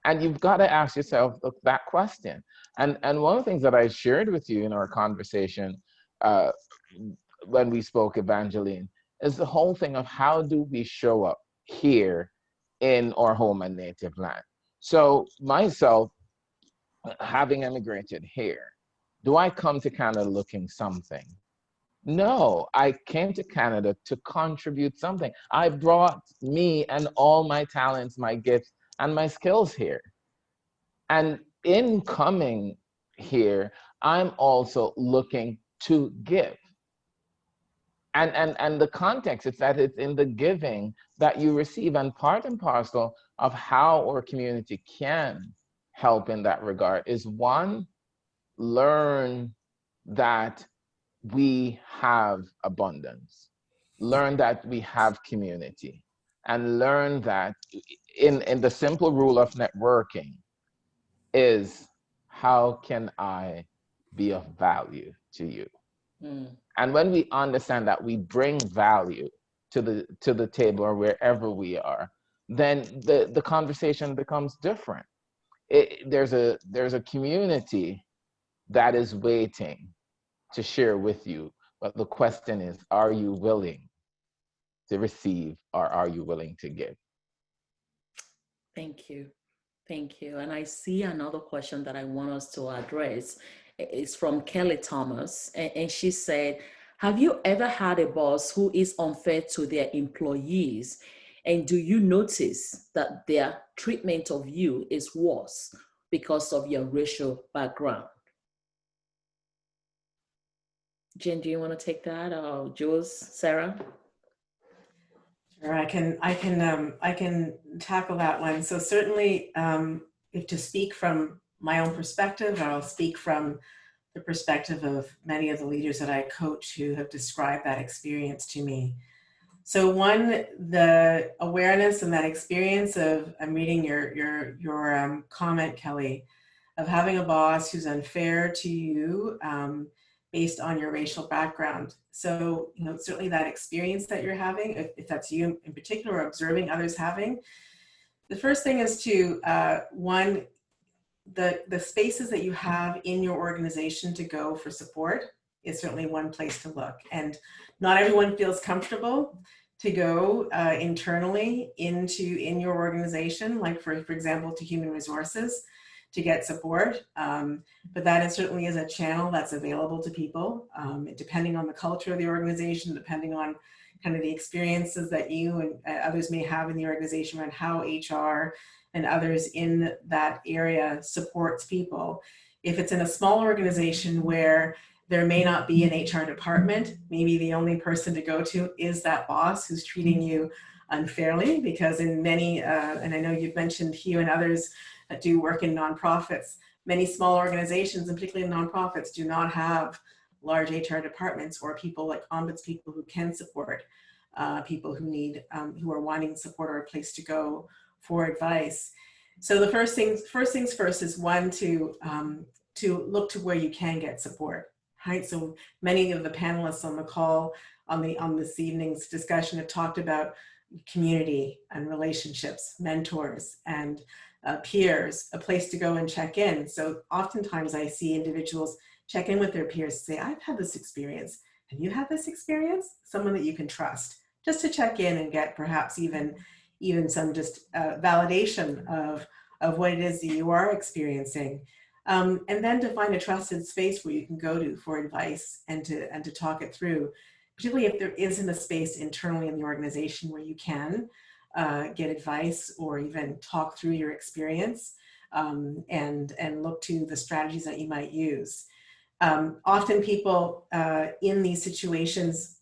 And you've got to ask yourself that question. And one of the things that I shared with you in our conversation when we spoke, Evangeline, is the whole thing of how do we show up here in our home and native land. So myself, having immigrated here, do I come to Canada looking something? No, I came to Canada to contribute something. I brought me and all my talents, my gifts, and my skills here. And in coming here, I'm also looking to give. And the context is that it's in the giving that you receive, and part and parcel of how our community can help in that regard is, one, learn that we have abundance, learn that we have community, and learn that in the simple rule of networking is, how can I be of value to you? And when we understand that we bring value to the table or wherever we are, then the conversation becomes different. There's a community that is waiting to share with you. But the question is, are you willing to receive, or are you willing to give? Thank you. Thank you. And I see another question that I want us to address. It's from Kelly Thomas. And she said, have you ever had a boss who is unfair to their employees? And do you notice that their treatment of you is worse because of your racial background? Jen, do you want to take that? Or Jules, Sarah? Sure, I can tackle that one. So certainly, if to speak from my own perspective, I'll speak from the perspective of many of the leaders that I coach who have described that experience to me. So one, the awareness and that experience of, I'm reading your comment, Kelly, of having a boss who's unfair to you based on your racial background. So, you know, certainly that experience that you're having, if that's you in particular, or observing others having, the first thing is to, one, the spaces that you have in your organization to go for support is certainly one place to look. And not everyone feels comfortable to go internally in your organization, like for example, to human resources to get support. But that certainly is a channel that's available to people, depending on the culture of the organization, depending on kind of the experiences that you and others may have in the organization around how HR and others in that area supports people. If it's in a small organization where there may not be an HR department, maybe the only person to go to is that boss who's treating you unfairly, because in many, and I know you've mentioned Hugh and others that do work in nonprofits, many small organizations, and particularly nonprofits, do not have large HR departments or people like ombudspeople who can support people who need, who are wanting support or a place to go for advice. So the first things first is one, to look to where you can get support, right? So many of the panelists on the call on this evening's discussion have talked about community and relationships, mentors and peers, a place to go and check in. So oftentimes I see individuals check in with their peers, say, I've had this experience. Have you had this experience? Someone that you can trust, just to check in and get perhaps even some just validation of what it is that you are experiencing. And then to find a trusted space where you can go to for advice and to talk it through, particularly if there isn't a space internally in the organization where you can get advice or even talk through your experience and look to the strategies that you might use. Often people in these situations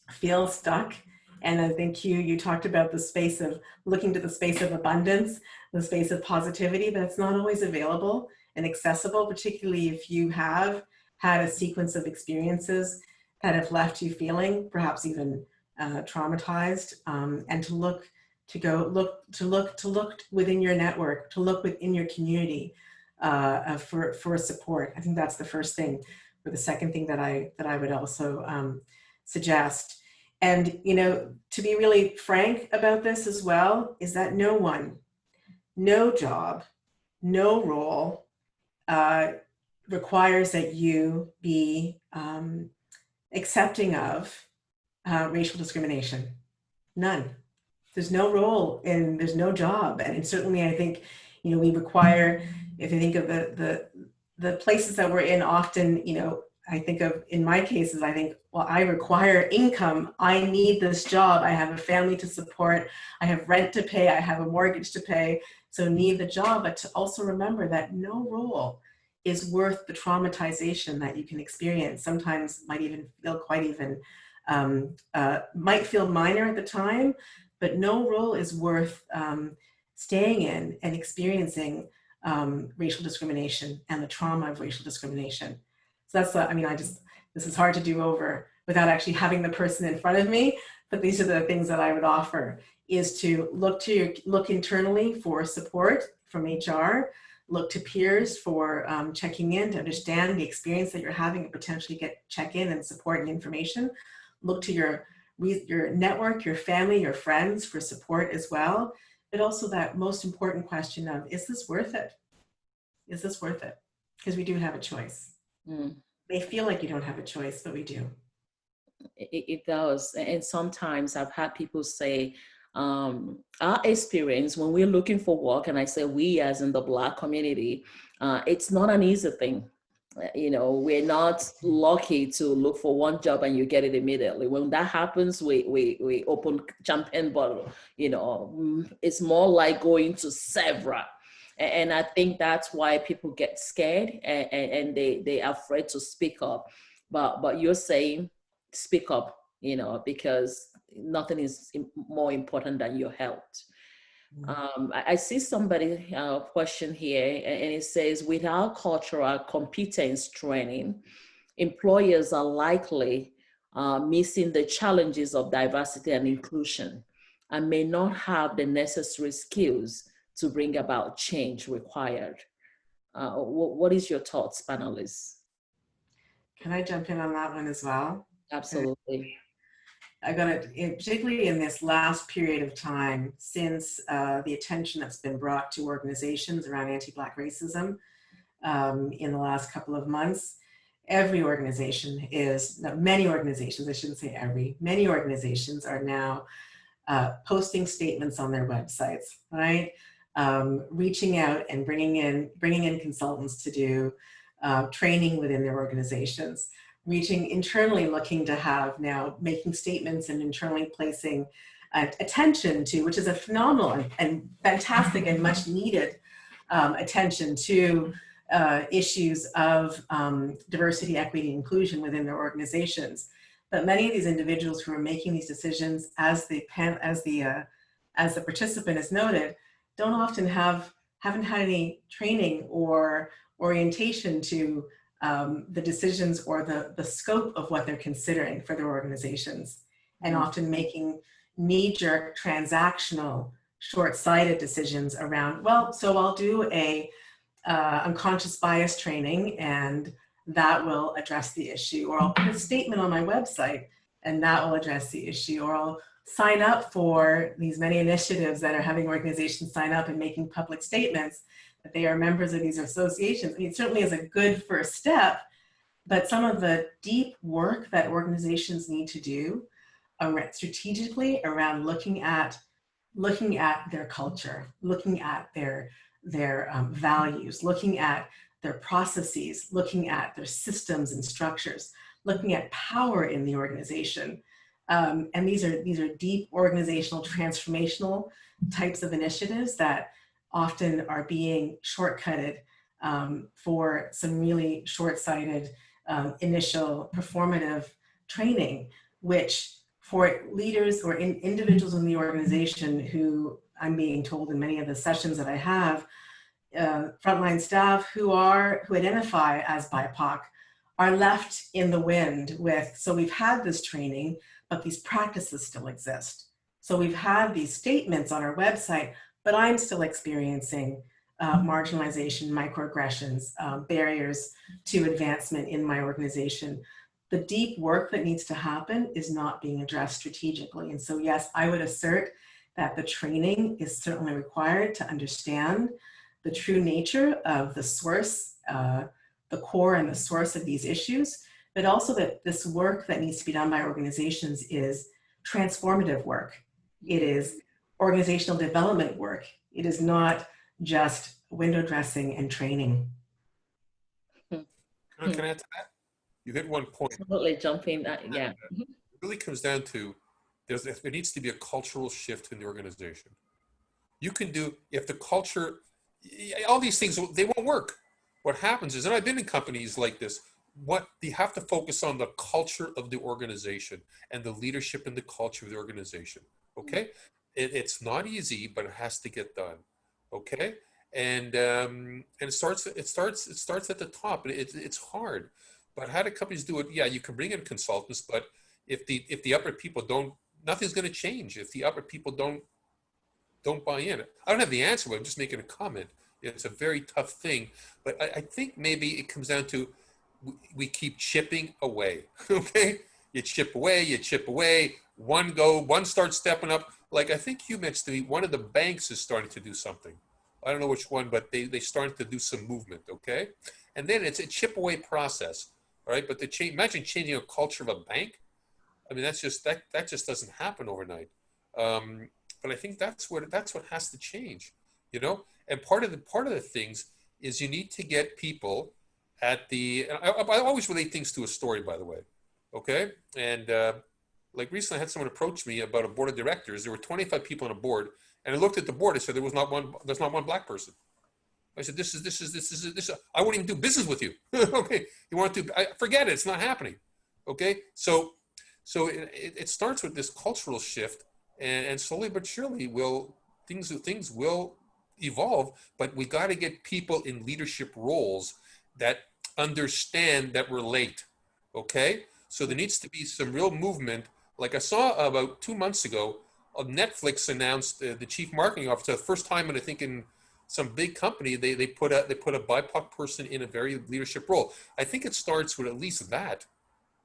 feel stuck. And I think Hugh, you talked about the space of looking to the space of abundance, the space of positivity, but it's not always available and accessible, particularly if you have had a sequence of experiences that have left you feeling perhaps even traumatized, and to look within your network, to look within your community for support. I think that's the first thing. Or the second thing that I would also suggest. And, you know, to be really frank about this as well, is that no one, no job, no role requires that you be accepting of racial discrimination. None. There's no role and there's no job. And certainly I think, you know, we require, if you think of the places that we're in often, you know, I think of, in my cases, I think, well, I require income. I need this job. I have a family to support. I have rent to pay. I have a mortgage to pay. So need the job, but to also remember that no role is worth the traumatization that you can experience. Sometimes might even feel quite even, might feel minor at the time, but no role is worth staying in and experiencing racial discrimination and the trauma of racial discrimination. So that's, I mean, this is hard to do over without actually having the person in front of me, but these are the things that I would offer, is to look internally for support from HR, look to peers for checking in to understand the experience that you're having and potentially check in and support and information. Look to your network, your family, your friends for support as well. But also that most important question of, is this worth it? Is this worth it? Because we do have a choice. They feel like you don't have a choice, but we do. It does. And sometimes I've had people say, our experience when we're looking for work, and I say we as in the Black community, it's not an easy thing. You know, we're not lucky to look for one job and you get it immediately. When that happens, we open champagne bottle. You know, it's more like going to several. And I think that's why people get scared and they're afraid to speak up. But you're saying speak up, you know, because nothing is more important than your health. I see somebody question here, and it says, without cultural competence training, employers are likely missing the challenges of diversity and inclusion and may not have the necessary skills to bring about change required. What is your thoughts, panelists? Can I jump in on that one as well? Absolutely. I got it, particularly in this last period of time since the attention that's been brought to organizations around anti-Black racism in the last couple of months. Every organization many organizations, I shouldn't say every, many organizations are now posting statements on their websites, right? Reaching out and bringing in consultants to do training within their organizations. Reaching internally, looking to have now making statements and internally placing attention to, which is a phenomenal and fantastic and much needed attention to issues of diversity, equity, and inclusion within their organizations. But many of these individuals who are making these decisions, as the participant has noted, don't often haven't had any training or orientation to the decisions or the scope of what they're considering for their organizations, and often making knee-jerk, transactional, short-sighted decisions around, well, so I'll do a unconscious bias training and that will address the issue, or I'll put a statement on my website and that will address the issue, or I'll sign up for these many initiatives that are having organizations sign up and making public statements that they are members of these associations. I mean, it certainly is a good first step, but some of the deep work that organizations need to do strategically around looking at their culture, looking at their values, looking at their processes, looking at their systems and structures, looking at power in the organization. And these are deep organizational transformational types of initiatives that often are being shortcutted for some really short-sighted initial performative training, which for leaders or individuals in the organization who, I'm being told in many of the sessions that I have, frontline staff who identify as BIPOC are left in the wind with, so we've had this training, but these practices still exist. So we've had these statements on our website, but I'm still experiencing marginalization, microaggressions, barriers to advancement in my organization. The deep work that needs to happen is not being addressed strategically. And so yes, I would assert that the training is certainly required to understand the true nature of the source, the core and the source of these issues, but also that this work that needs to be done by organizations is transformative work. It is organizational development work. It is not just window dressing and training. Can I add to that? You hit one point. Absolutely, jumping that, yeah. It really comes down to there needs to be a cultural shift in the organization. You can do, if the culture, all these things, they won't work. What happens is, and I've been in companies like this, what you have to focus on the culture of the organization and the leadership and the culture of the organization. Okay, it's not easy, but it has to get done. Okay, and it starts at the top, and it's hard. But how do companies do it? Yeah, you can bring in consultants, but if the upper people don't, nothing's going to change. If the upper people don't buy in, I don't have the answer, but I'm just making a comment. It's a very tough thing, but I think maybe it comes down to we keep chipping away. Okay, you chip away. One starts stepping up. Like I think you mentioned to me, one of the banks is starting to do something. I don't know which one, but they started to do some movement. Okay, and then it's a chip away process. All right, but imagine changing a culture of a bank. I mean, that just doesn't happen overnight. But I think that's what has to change, you know. And part of the things is you need to get people at the. And I always relate things to a story, by the way. Okay, and like recently, I had someone approach me about a board of directors. There were 25 people on a board, and I looked at the board. I said, there's not one black person. I said, this is. I won't even do business with you. Okay, you want to? Forget it. It's not happening. Okay, so it starts with this cultural shift, and slowly but surely things will evolve. But we got to get people in leadership roles that understand that we're late. Okay, so there needs to be some real movement. Like I saw about 2 months ago, Netflix announced the chief marketing officer, the first time, and I think in some big company, they put a BIPOC person in a very leadership role. I think it starts with at least that,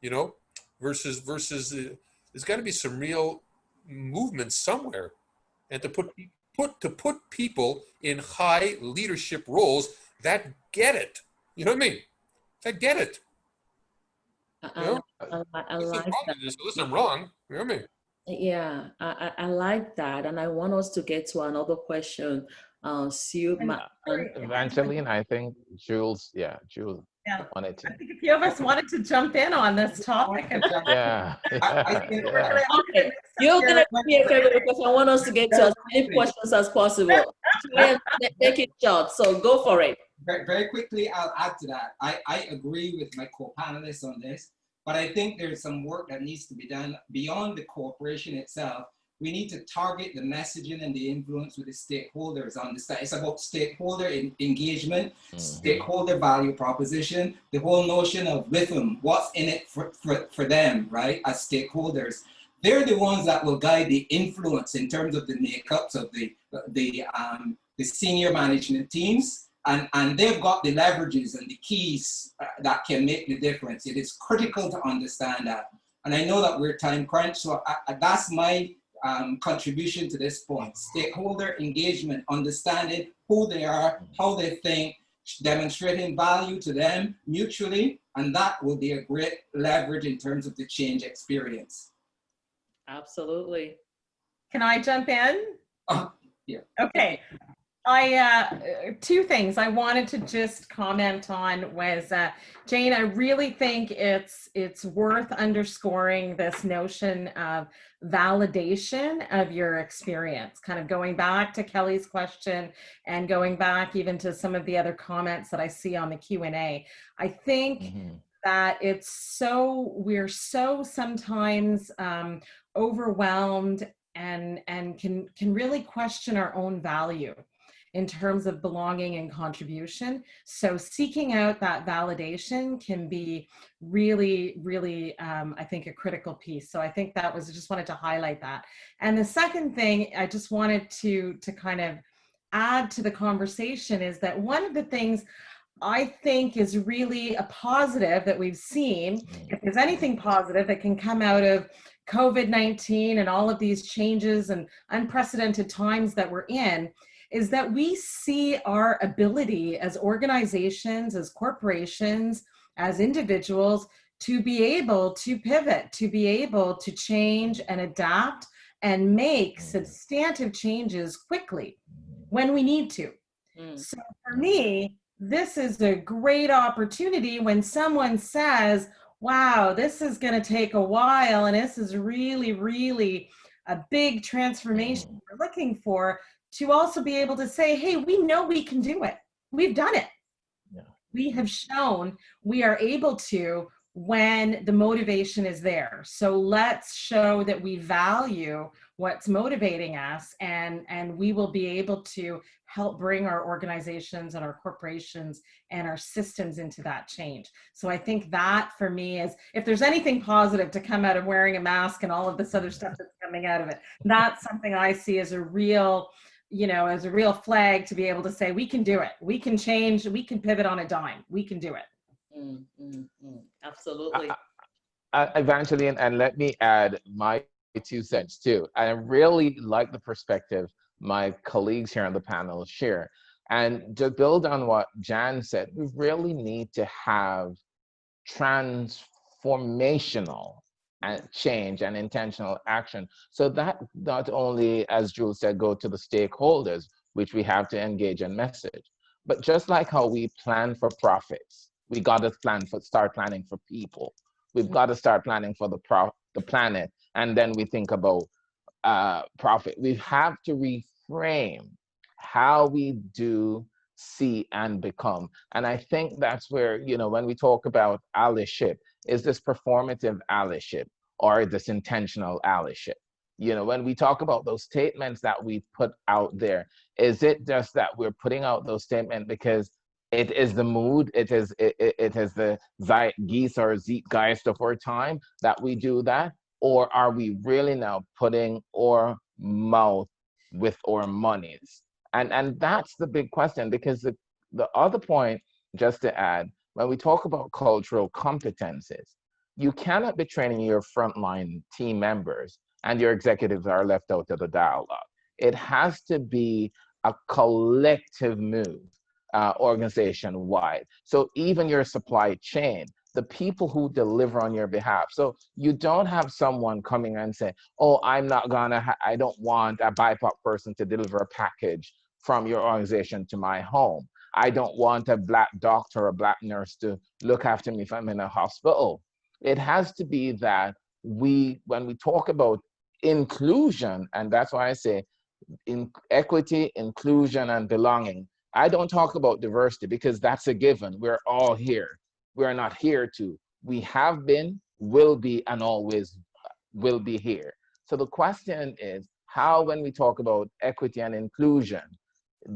you know, versus there's got to be some real movement somewhere, and to put people in high leadership roles that get it. You know what I mean? That get it. You know? I like that. Listen, I'm wrong. You know what I mean? Yeah, I like that, and I want us to get to another question. Sue, Evangeline, I think Jules wanted to. I think a few of us wanted to jump in on this topic. Yeah. Okay, you're gonna do me a favor because I want us to get to as many questions as possible. Take it short, so go for it. Very, very quickly, I'll add to that. I agree with my co-panelists on this, but I think there's some work that needs to be done beyond the corporation itself. We need to target the messaging and the influence with the stakeholders on this. It's about stakeholder engagement, stakeholder value proposition, the whole notion of with them, what's in it for them, right, as stakeholders. They're the ones that will guide the influence in terms of the makeups of the senior management teams. And they've got the leverages and the keys that can make the difference. It is critical to understand that. And I know that we're time crunched, so that's my contribution to this point. Stakeholder engagement, understanding who they are, how they think, demonstrating value to them mutually, and that will be a great leverage in terms of the change experience. Absolutely. Can I jump in? Yeah. Okay. Two things I wanted to just comment on was, Jane, I really think it's worth underscoring this notion of validation of your experience, kind of going back to Kelly's question and going back even to some of the other comments that I see on the Q&A. I think that we're so sometimes overwhelmed and can really question our own value in terms of belonging and contribution. So seeking out that validation can be really, really, I think, a critical piece. So I think I just wanted to highlight that. And the second thing I just wanted to kind of add to the conversation is that one of the things I think is really a positive that we've seen, if there's anything positive that can come out of COVID-19 and all of these changes and unprecedented times that we're in, is that we see our ability as organizations, as corporations, as individuals to be able to pivot, to be able to change and adapt and make substantive changes quickly when we need to. So for me, this is a great opportunity when someone says, wow, this is going to take a while and this is really, really a big transformation we're looking for, to also be able to say, hey, we know we can do it. We've done it. Yeah. We have shown we are able to when the motivation is there. So let's show that we value what's motivating us, and we will be able to help bring our organizations and our corporations and our systems into that change. So I think that for me is, if there's anything positive to come out of wearing a mask and all of this other stuff that's coming out of it, that's something I see as a real, you know, as a real flag to be able to say, we can do it. We can change, we can pivot on a dime. We can do it. Absolutely. Evangeline, and let me add my 2 cents too. I really like the perspective my colleagues here on the panel share. And to build on what Jan said, we really need to have transformational and change and intentional action. So that not only, as Jules said, go to the stakeholders, which we have to engage and message, but just like how we plan for profits, we got to start planning for people. We've got to start planning for the planet, and then we think about profit. We have to reframe how we do, see, and become. And I think that's where, you know, when we talk about allyship, is this performative allyship or this intentional allyship? You know, when we talk about those statements that we put out there, is it just that we're putting out those statements because it is the mood, it is the Zeitgeist or Zeitgeist of our time that we do that? Or are we really now putting our mouth with our monies? And that's the big question, because the other point, just to add, when we talk about cultural competences, you cannot be training your frontline team members and your executives are left out of the dialogue. It has to be a collective move, organization-wide. So even your supply chain, the people who deliver on your behalf. So you don't have someone coming and say, oh, I don't want a BIPOC person to deliver a package from your organization to my home. I don't want a Black doctor or a Black nurse to look after me if I'm in a hospital. It has to be that when we talk about inclusion, and that's why I say equity, inclusion, and belonging, I don't talk about diversity because that's a given. We're all here. We're not here to. We have been, will be, and always will be here. So the question is, how, when we talk about equity and inclusion,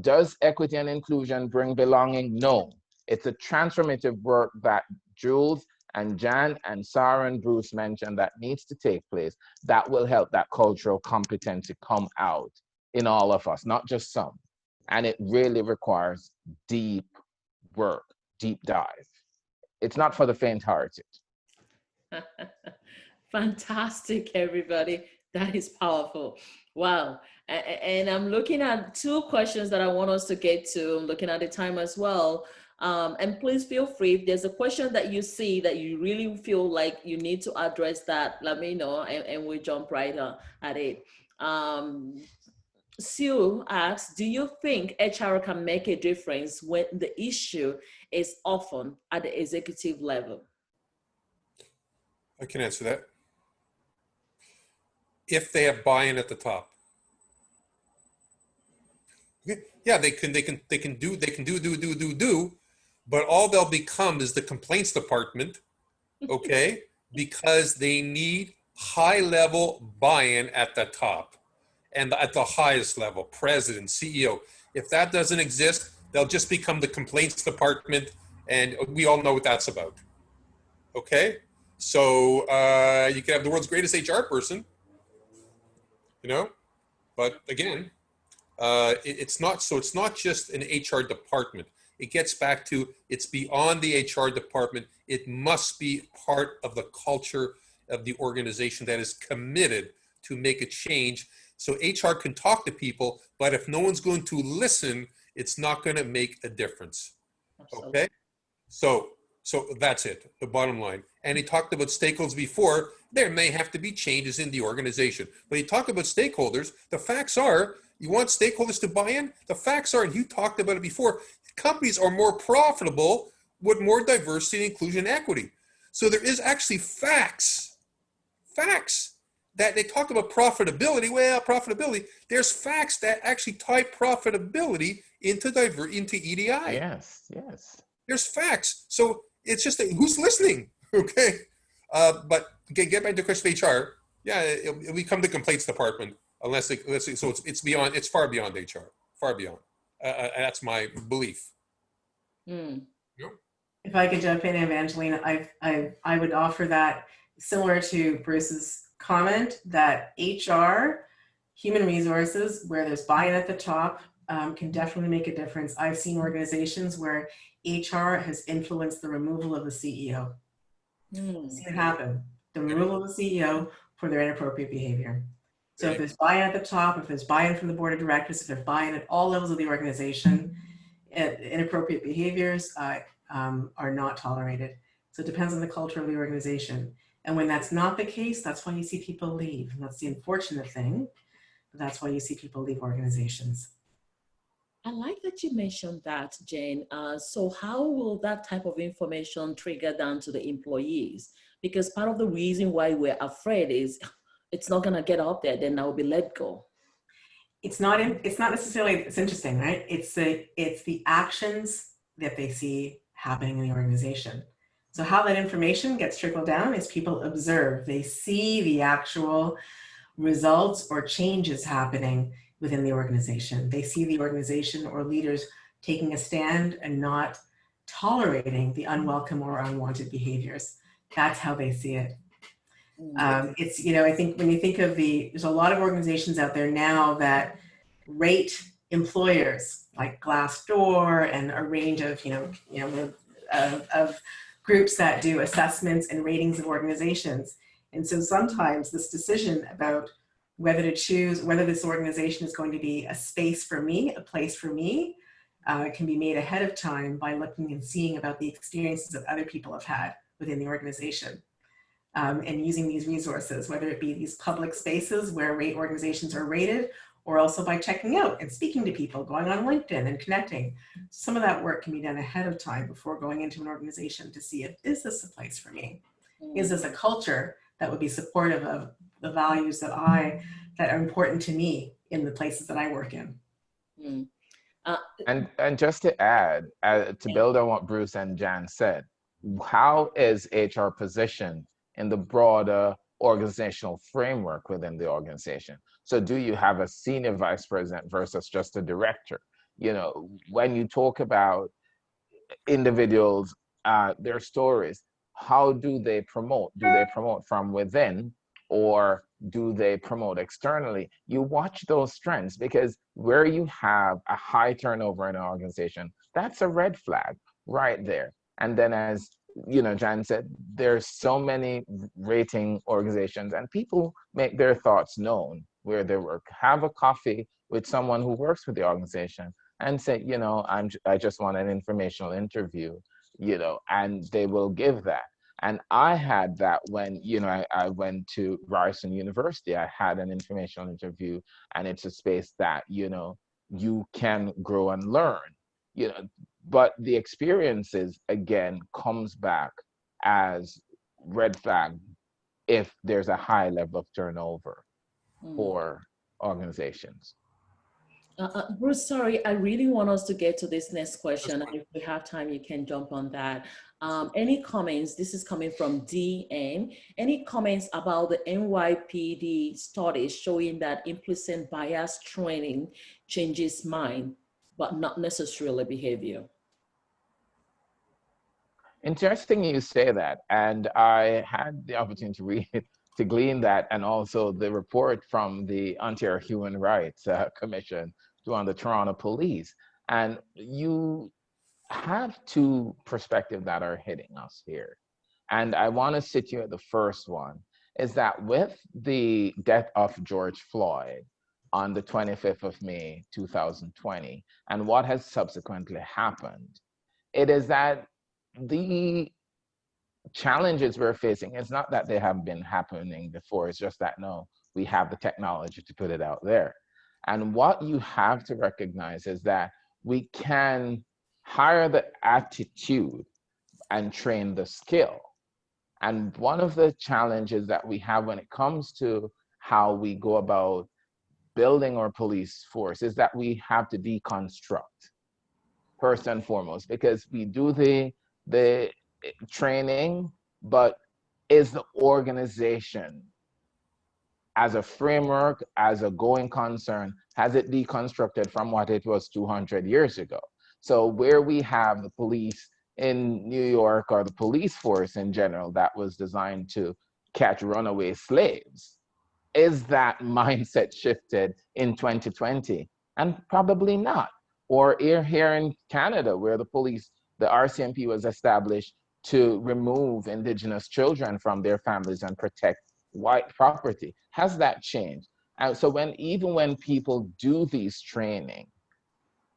does equity and inclusion bring belonging? No. It's a transformative work that Jules and Jan and Sarah and Bruce mentioned that needs to take place that will help that cultural competency come out in all of us, not just some. And it really requires deep work, deep dive. It's not for the faint-hearted. Fantastic, everybody. That is powerful. Wow. And I'm looking at 2 questions that I want us to get to. I'm looking at the time as well. And please feel free, if there's a question that you see that you really feel like you need to address, that let me know, and we'll jump right at it. Sue asks, do you think HR can make a difference when the issue is often at the executive level? I can answer that. If they have buy-in at the top. Yeah, they can do, but all they'll become is the complaints department, okay? Because they need high-level buy-in at the top and at the highest level, president, CEO. If that doesn't exist, they'll just become the complaints department, and we all know what that's about, okay? So you can have the world's greatest HR person, you know, but again, it's not just an HR department. It gets back to, it's beyond the HR department. It must be part of the culture of the organization that is committed to make a change. So HR can talk to people, but if no one's going to listen, it's not going to make a difference. Absolutely. Okay? So So that's it, the bottom line. And he talked about stakeholders before. There may have to be changes in the organization. But he talked about stakeholders. The facts are, you want stakeholders to buy in? The facts are, and Hugh talked about it before, companies are more profitable with more diversity, inclusion, and equity. So there is actually facts that they talk about profitability. Well, profitability, there's facts that actually tie profitability into EDI. Yes, yes. There's facts. So it's just who's listening, okay? But get back to the question of HR. Yeah, it'll become the complaints department unless so it's far beyond HR, far beyond. That's my belief. Mm. Yep. If I could jump in, Evangeline, I would offer that similar to Bruce's comment that HR, human resources, where there's buy-in at the top, can definitely make a difference. I've seen organizations where HR has influenced the removal of the CEO. I've seen it happen. The removal of the CEO for their inappropriate behavior. So if there's buy-in at the top, if there's buy-in from the board of directors, if there's buy-in at all levels of the organization, inappropriate behaviors are not tolerated. So it depends on the culture of the organization. And when that's not the case, that's why you see people leave. And that's the unfortunate thing. That's why you see people leave organizations. I like that you mentioned that, Jane. So how will that type of information trigger down to the employees? Because part of the reason why we're afraid is it's not going to get out there, then I'll be let go. It's not necessarily, it's interesting, right? It's the actions that they see happening in the organization. So how that information gets trickled down is people observe. They see the actual results or changes happening within the organization. They see the organization or leaders taking a stand and not tolerating the unwelcome or unwanted behaviors. That's how they see it. It's, I think when you think of there's a lot of organizations out there now that rate employers like Glassdoor and a range of, of groups that do assessments and ratings of organizations. And so sometimes this decision about whether to choose, whether this organization is going to be a space for me, a place for me, can be made ahead of time by looking and seeing about the experiences that other people have had within the organization. And using these resources, whether it be these public spaces where organizations are rated, or also by checking out and speaking to people, going on LinkedIn and connecting. Some of that work can be done ahead of time before going into an organization to see if, is this a place for me? Is this a culture that would be supportive of the values that are important to me in the places that I work in? And just to add, to build on what Bruce and Jan said, how is HR positioned in the broader organizational framework within the organization? So do you have a senior vice president versus just a director? When you talk about individuals, their stories, how do they promote? Do they promote from within or do they promote externally? You watch those trends, because where you have a high turnover in an organization, that's a red flag right there. And then, as Jan said, there's so many rating organizations and people make their thoughts known where they work. Have a coffee with someone who works with the organization and say, I just want an informational interview, and they will give that. And I had that when, I went to Ryerson University. I had an informational interview, and it's a space that, you can grow and learn, but the experiences, again, comes back as red flag if there's a high level of turnover for organizations. Bruce, sorry, I really want us to get to this next question. And if we have time, you can jump on that. Any comments? This is coming from DN. Any comments about the NYPD studies showing that implicit bias training changes mind, but not necessarily behavior? Interesting you say that. And I had the opportunity to read to glean that, and also the report from the Ontario Human Rights Commission on the Toronto Police. And you have two perspectives that are hitting us here. And I want to situate at the first one, is that with the death of George Floyd on the 25th of May, 2020, and what has subsequently happened, it is that the challenges we're facing, it's not that they have been happening before, it's just that no, we have the technology to put it out there. And what you have to recognize is that we can hire the attitude and train the skill. And one of the challenges that we have when it comes to how we go about building our police force is that we have to deconstruct first and foremost, because we do the training, but is the organization as a framework, as a going concern, has it deconstructed from what it was 200 years ago? So where we have the police in New York, or the police force in general that was designed to catch runaway slaves, is that mindset shifted in 2020? And probably not. Or here in Canada, where the police, the RCMP was established to remove Indigenous children from their families and protect white property. Has that changed? And so even when people do these training,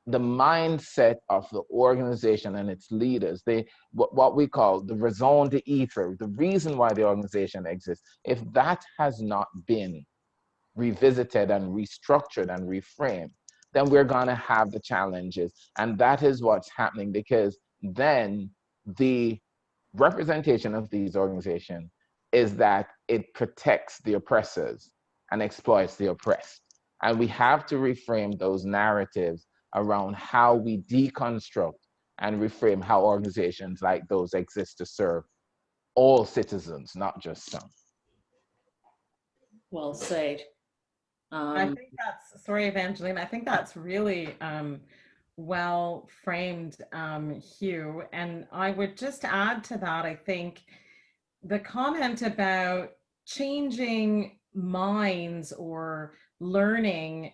the mindset of the organization and its leaders, what we call the raison d'etre, the reason why the organization exists, if that has not been revisited and restructured and reframed, then we're going to have the challenges. And that is what's happening, because then the representation of these organizations is that it protects the oppressors and exploits the oppressed. And we have to reframe those narratives around how we deconstruct and reframe how organizations like those exist to serve all citizens, not just some. Well said. I think that's, sorry, Evangeline, I think that's really well framed, Hugh. And I would just add to that, I think the comment about changing minds or learning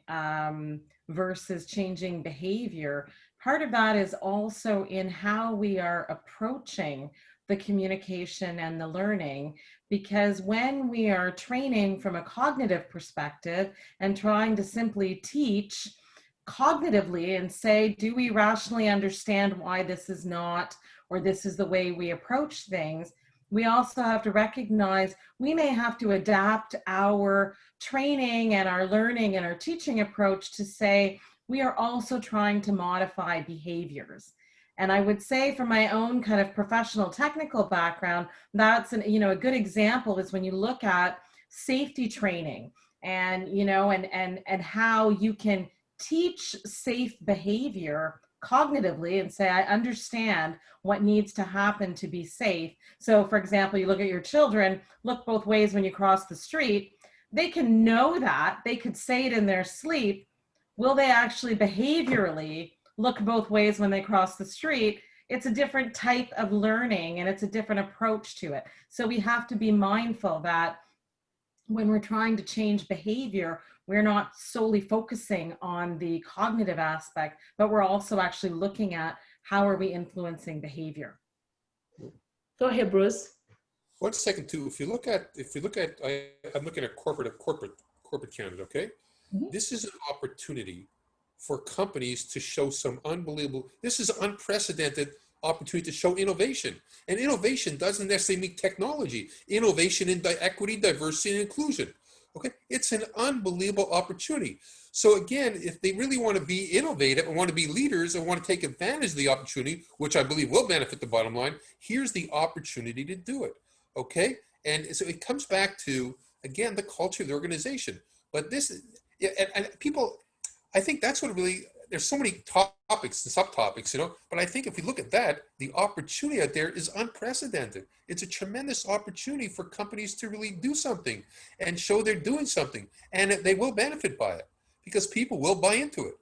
versus changing behavior, part of that is also in how we are approaching the communication and the learning, because when we are training from a cognitive perspective and trying to simply teach cognitively and say, do we rationally understand why this is not, or this is the way we approach things, we also have to recognize we may have to adapt our training and our learning and our teaching approach to say, we are also trying to modify behaviors. And I would say from my own kind of professional technical background, that's a good example is when you look at safety training and, and how you can teach safe behavior cognitively and say, I understand what needs to happen to be safe. So for example, you look at your children, look both ways when you cross the street. They can know that, they could say it in their sleep. Will they actually behaviorally look both ways when they cross the street? It's a different type of learning and it's a different approach to it. So we have to be mindful that when we're trying to change behavior, we're not solely focusing on the cognitive aspect, but we're also actually looking at how are we influencing behavior. Go ahead, Bruce. 1 second too. If you look at, I'm looking at corporate Canada. Okay, This is an opportunity for companies to show some unbelievable. This is unprecedented opportunity to show innovation, and innovation doesn't necessarily mean technology. Innovation in equity, diversity, and inclusion. Okay, it's an unbelievable opportunity. So again, if they really want to be innovative and want to be leaders and want to take advantage of the opportunity, which I believe will benefit the bottom line, here's the opportunity to do it. Okay, and so it comes back to, again, the culture of the organization. But this, and people, I think that's what really, there's so many topics and subtopics, but I think if we look at that, the opportunity out there is unprecedented. It's a tremendous opportunity for companies to really do something and show they're doing something, and they will benefit by it because people will buy into it.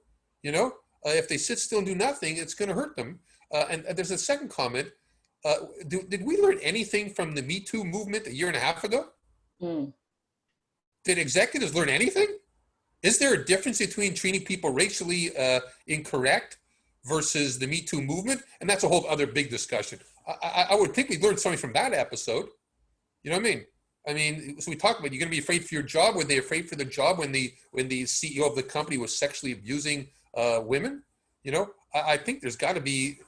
If they sit still and do nothing, it's going to hurt them. And there's a second comment. Did we learn anything from the Metoo movement a year and a half ago? Did executives learn anything? Is there a difference between treating people racially incorrect versus the Me Too movement? And that's a whole other big discussion. I would think we learned something from that episode. You know what I mean? I mean, so we talk about, you're going to be afraid for your job. Were they afraid for the job when the CEO of the company was sexually abusing women? I think there's got to be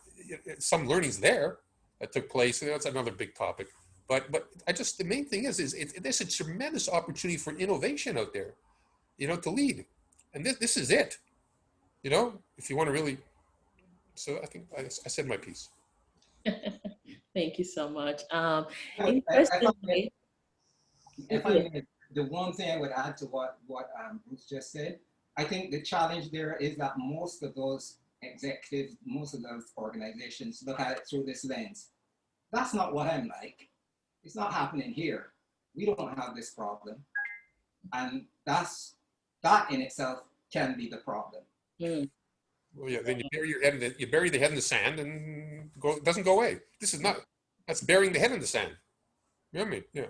some learnings there. that took place, and that's another big topic. But the main thing is there's a tremendous opportunity for innovation out there, to lead, and this is it, if you want to really. So I think I said my piece. Thank you so much. If I Yeah. may, the one thing I would add to what Bruce just said, I think the challenge there is that most of those executives, most of those organizations look at it through this lens. That's not what I'm like. It's not happening here. We don't have this problem. And that in itself can be the problem. Mm. Well, yeah, then you bury the head in the sand and it doesn't go away. That's burying the head in the sand. You know what I mean? Yeah.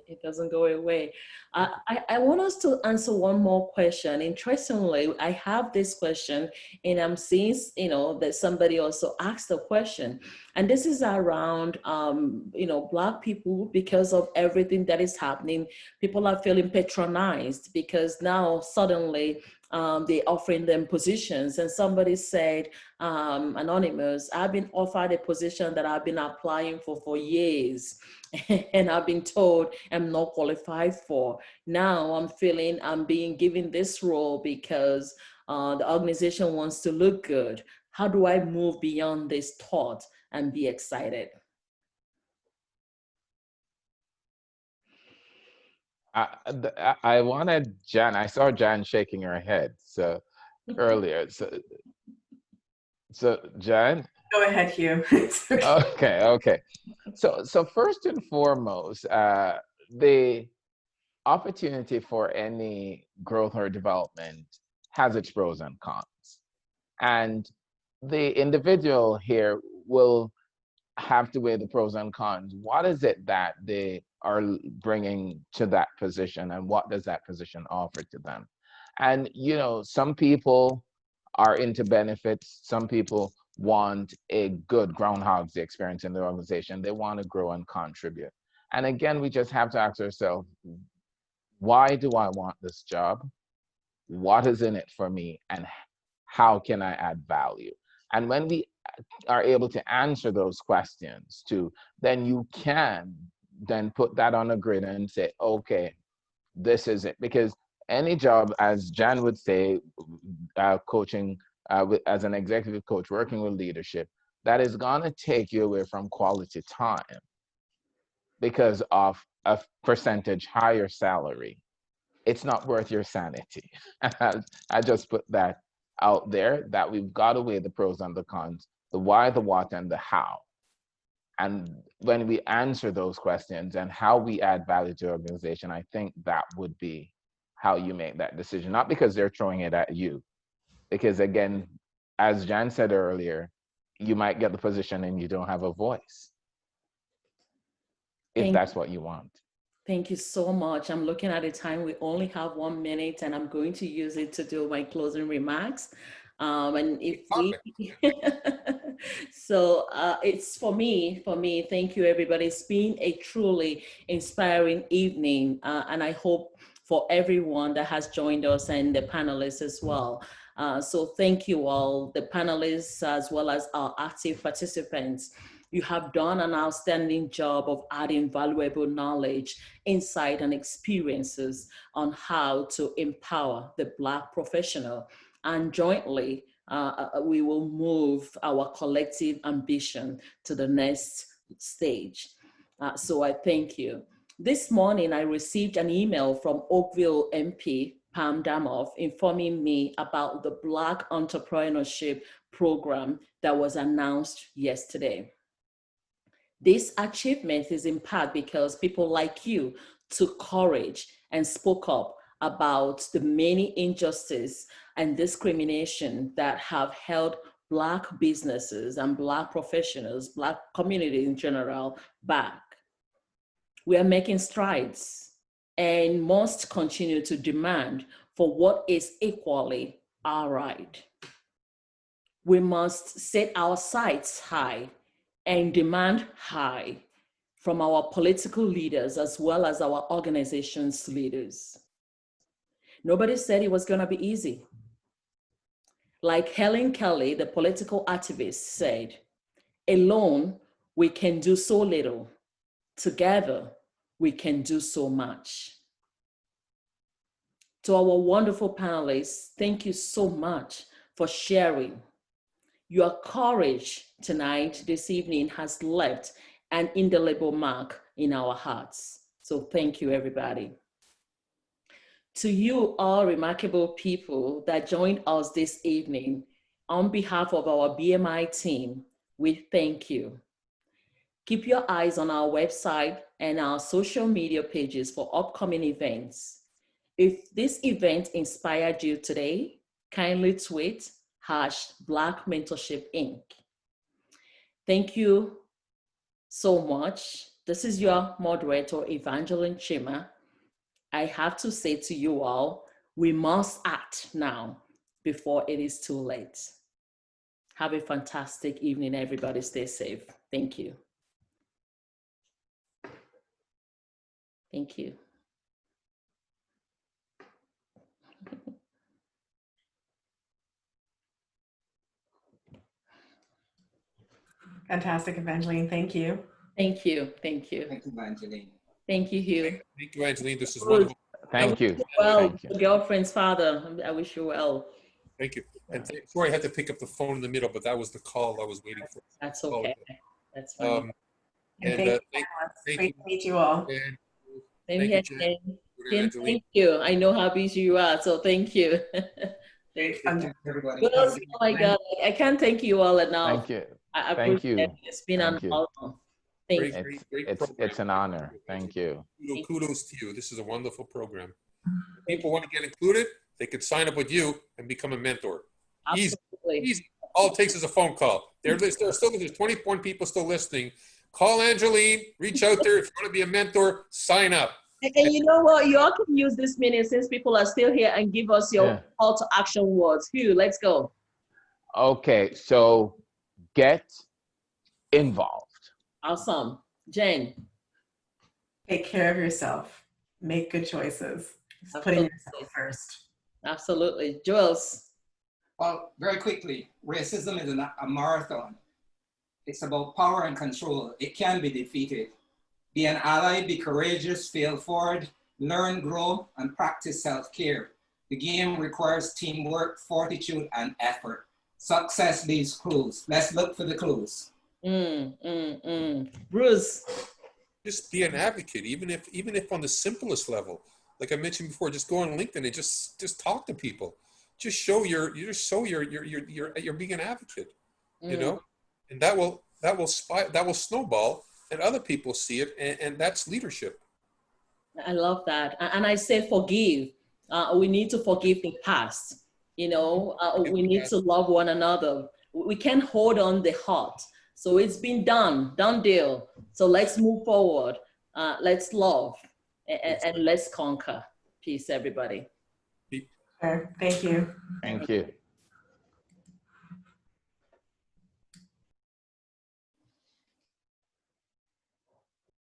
It doesn't go away. I want us to answer one more question. Interestingly, I have this question, and I'm seeing, that somebody also asked the question, and this is around, Black people, because of everything that is happening, people are feeling patronized because now suddenly they're offering them positions. And somebody said, anonymous, I've been offered a position that I've been applying for years. And I've been told I'm not qualified for. Now I'm feeling I'm being given this role because the organization wants to look good. How do I move beyond this thought and be excited? I wanted Jan. I saw Jan shaking her head earlier. So Jan. Go ahead, Hugh. Okay. So first and foremost, the opportunity for any growth or development has its pros and cons. And the individual here will have to weigh the pros and cons. What is it that they are bringing to that position, and what does that position offer to them? And, some people are into benefits. Some people want a good Groundhog's Day experience in their organization. They want to grow and contribute. And again, we just have to ask ourselves, why do I want this job? What is in it for me? And how can I add value? And when we are able to answer those questions too, then you can then put that on a grid and say, okay, this is it. Because any job, as Jan would say, coaching as an executive coach, working with leadership, that is going to take you away from quality time because of a percentage higher salary. It's not worth your sanity. I just put that out there, that we've got to weigh the pros and the cons, the why, the what, and the how. And when we answer those questions and how we add value to the organization, I think that would be how you make that decision. Not because they're throwing it at you, because again, as Jan said earlier, you might get the position and you don't have a voice, if that's what you want. Thank you so much. I'm looking at the time. We only have 1 minute, and I'm going to use it to do my closing remarks. And if we, so it's for me, thank you, everybody. It's been a truly inspiring evening. And I hope for everyone that has joined us and the panelists as well. So thank you all, the panelists, as well as our active participants. You have done an outstanding job of adding valuable knowledge, insight, and experiences on how to empower the Black professional. And jointly, we will move our collective ambition to the next stage. So I thank you. This morning, I received an email from Oakville MP, Pam Damoff, informing me about the Black Entrepreneurship Program that was announced yesterday. This achievement is in part because people like you took courage and spoke up about the many injustices and discrimination that have held Black businesses and Black professionals, Black community in general, back. We are making strides and must continue to demand for what is equally our right. We must set our sights high and demand high from our political leaders as well as our organization's leaders. Nobody said it was going to be easy. Like Helen Kelly, the political activist, said, alone, we can do so little. Together, we can do so much. To our wonderful panelists, thank you so much for sharing. Your courage tonight, this evening, has left an indelible mark in our hearts. So thank you, everybody. To you, all remarkable people that joined us this evening, on behalf of our BMI team, we thank you. Keep your eyes on our website and our social media pages for upcoming events. If this event inspired you today, kindly tweet #Black Mentorship Inc. Thank you so much. This is your moderator, Evangeline Chima. I have to say to you all, we must act now before it is too late. Have a fantastic evening, everybody. Stay safe. Thank you. Thank you. Fantastic, Evangeline. Thank you. Thank you. Thank you. Thank you, Evangeline. Thank you, Hugh. Thank you, Angeline. This is wonderful. Thank you. Well, Thank you. your girlfriend's father, I wish you well. Thank you. And sorry I had to pick up the phone in the middle, but that was the call I was waiting for. That's okay. That's fine. And And thank you. thank Great you. to meet you all. And Same thank here, you, Jen. Jen. Good Jen, Angeline. thank you. I know how busy you are, so thank you. Great Thank fun. everybody. Well, oh my God, I can't thank you all enough. Thank you. I Thank appreciate you. it. It's been an Thank you. honor. Thank you. Great program. It's an honor. Thank you. Kudos to you. This is a wonderful program. If people want to get included, they could sign up with you and become a mentor. Absolutely. Easy. All it takes is a phone call. There's 21 people still listening. Call Angeline, reach out there. If you want to be a mentor, sign up. And you know what? You all can use this minute since people are still here and give us your call to action words. Hugh, let's go. Okay, so get involved. Awesome. Jen. Take care of yourself. Make good choices. Just putting yourself first. Absolutely. Jules. Well, very quickly, racism is a marathon. It's about power and control. It can be defeated. Be an ally, be courageous, fail forward, learn, grow, and practice self-care. The game requires teamwork, fortitude, and effort. Success leaves clues. Let's look for the clues. Bruce. Just be an advocate, even if on the simplest level. Like I mentioned before, just go on LinkedIn and just talk to people. Just show you're being an advocate, you know, and that will snowball, and other people see it, and that's leadership. I love that, and I say forgive. We need to forgive the past. You know, we need to love one another. We can't hold on the hurt. So it's been done deal. So let's move forward. Let's love and let's conquer. Peace, everybody. Thank you. Thank you.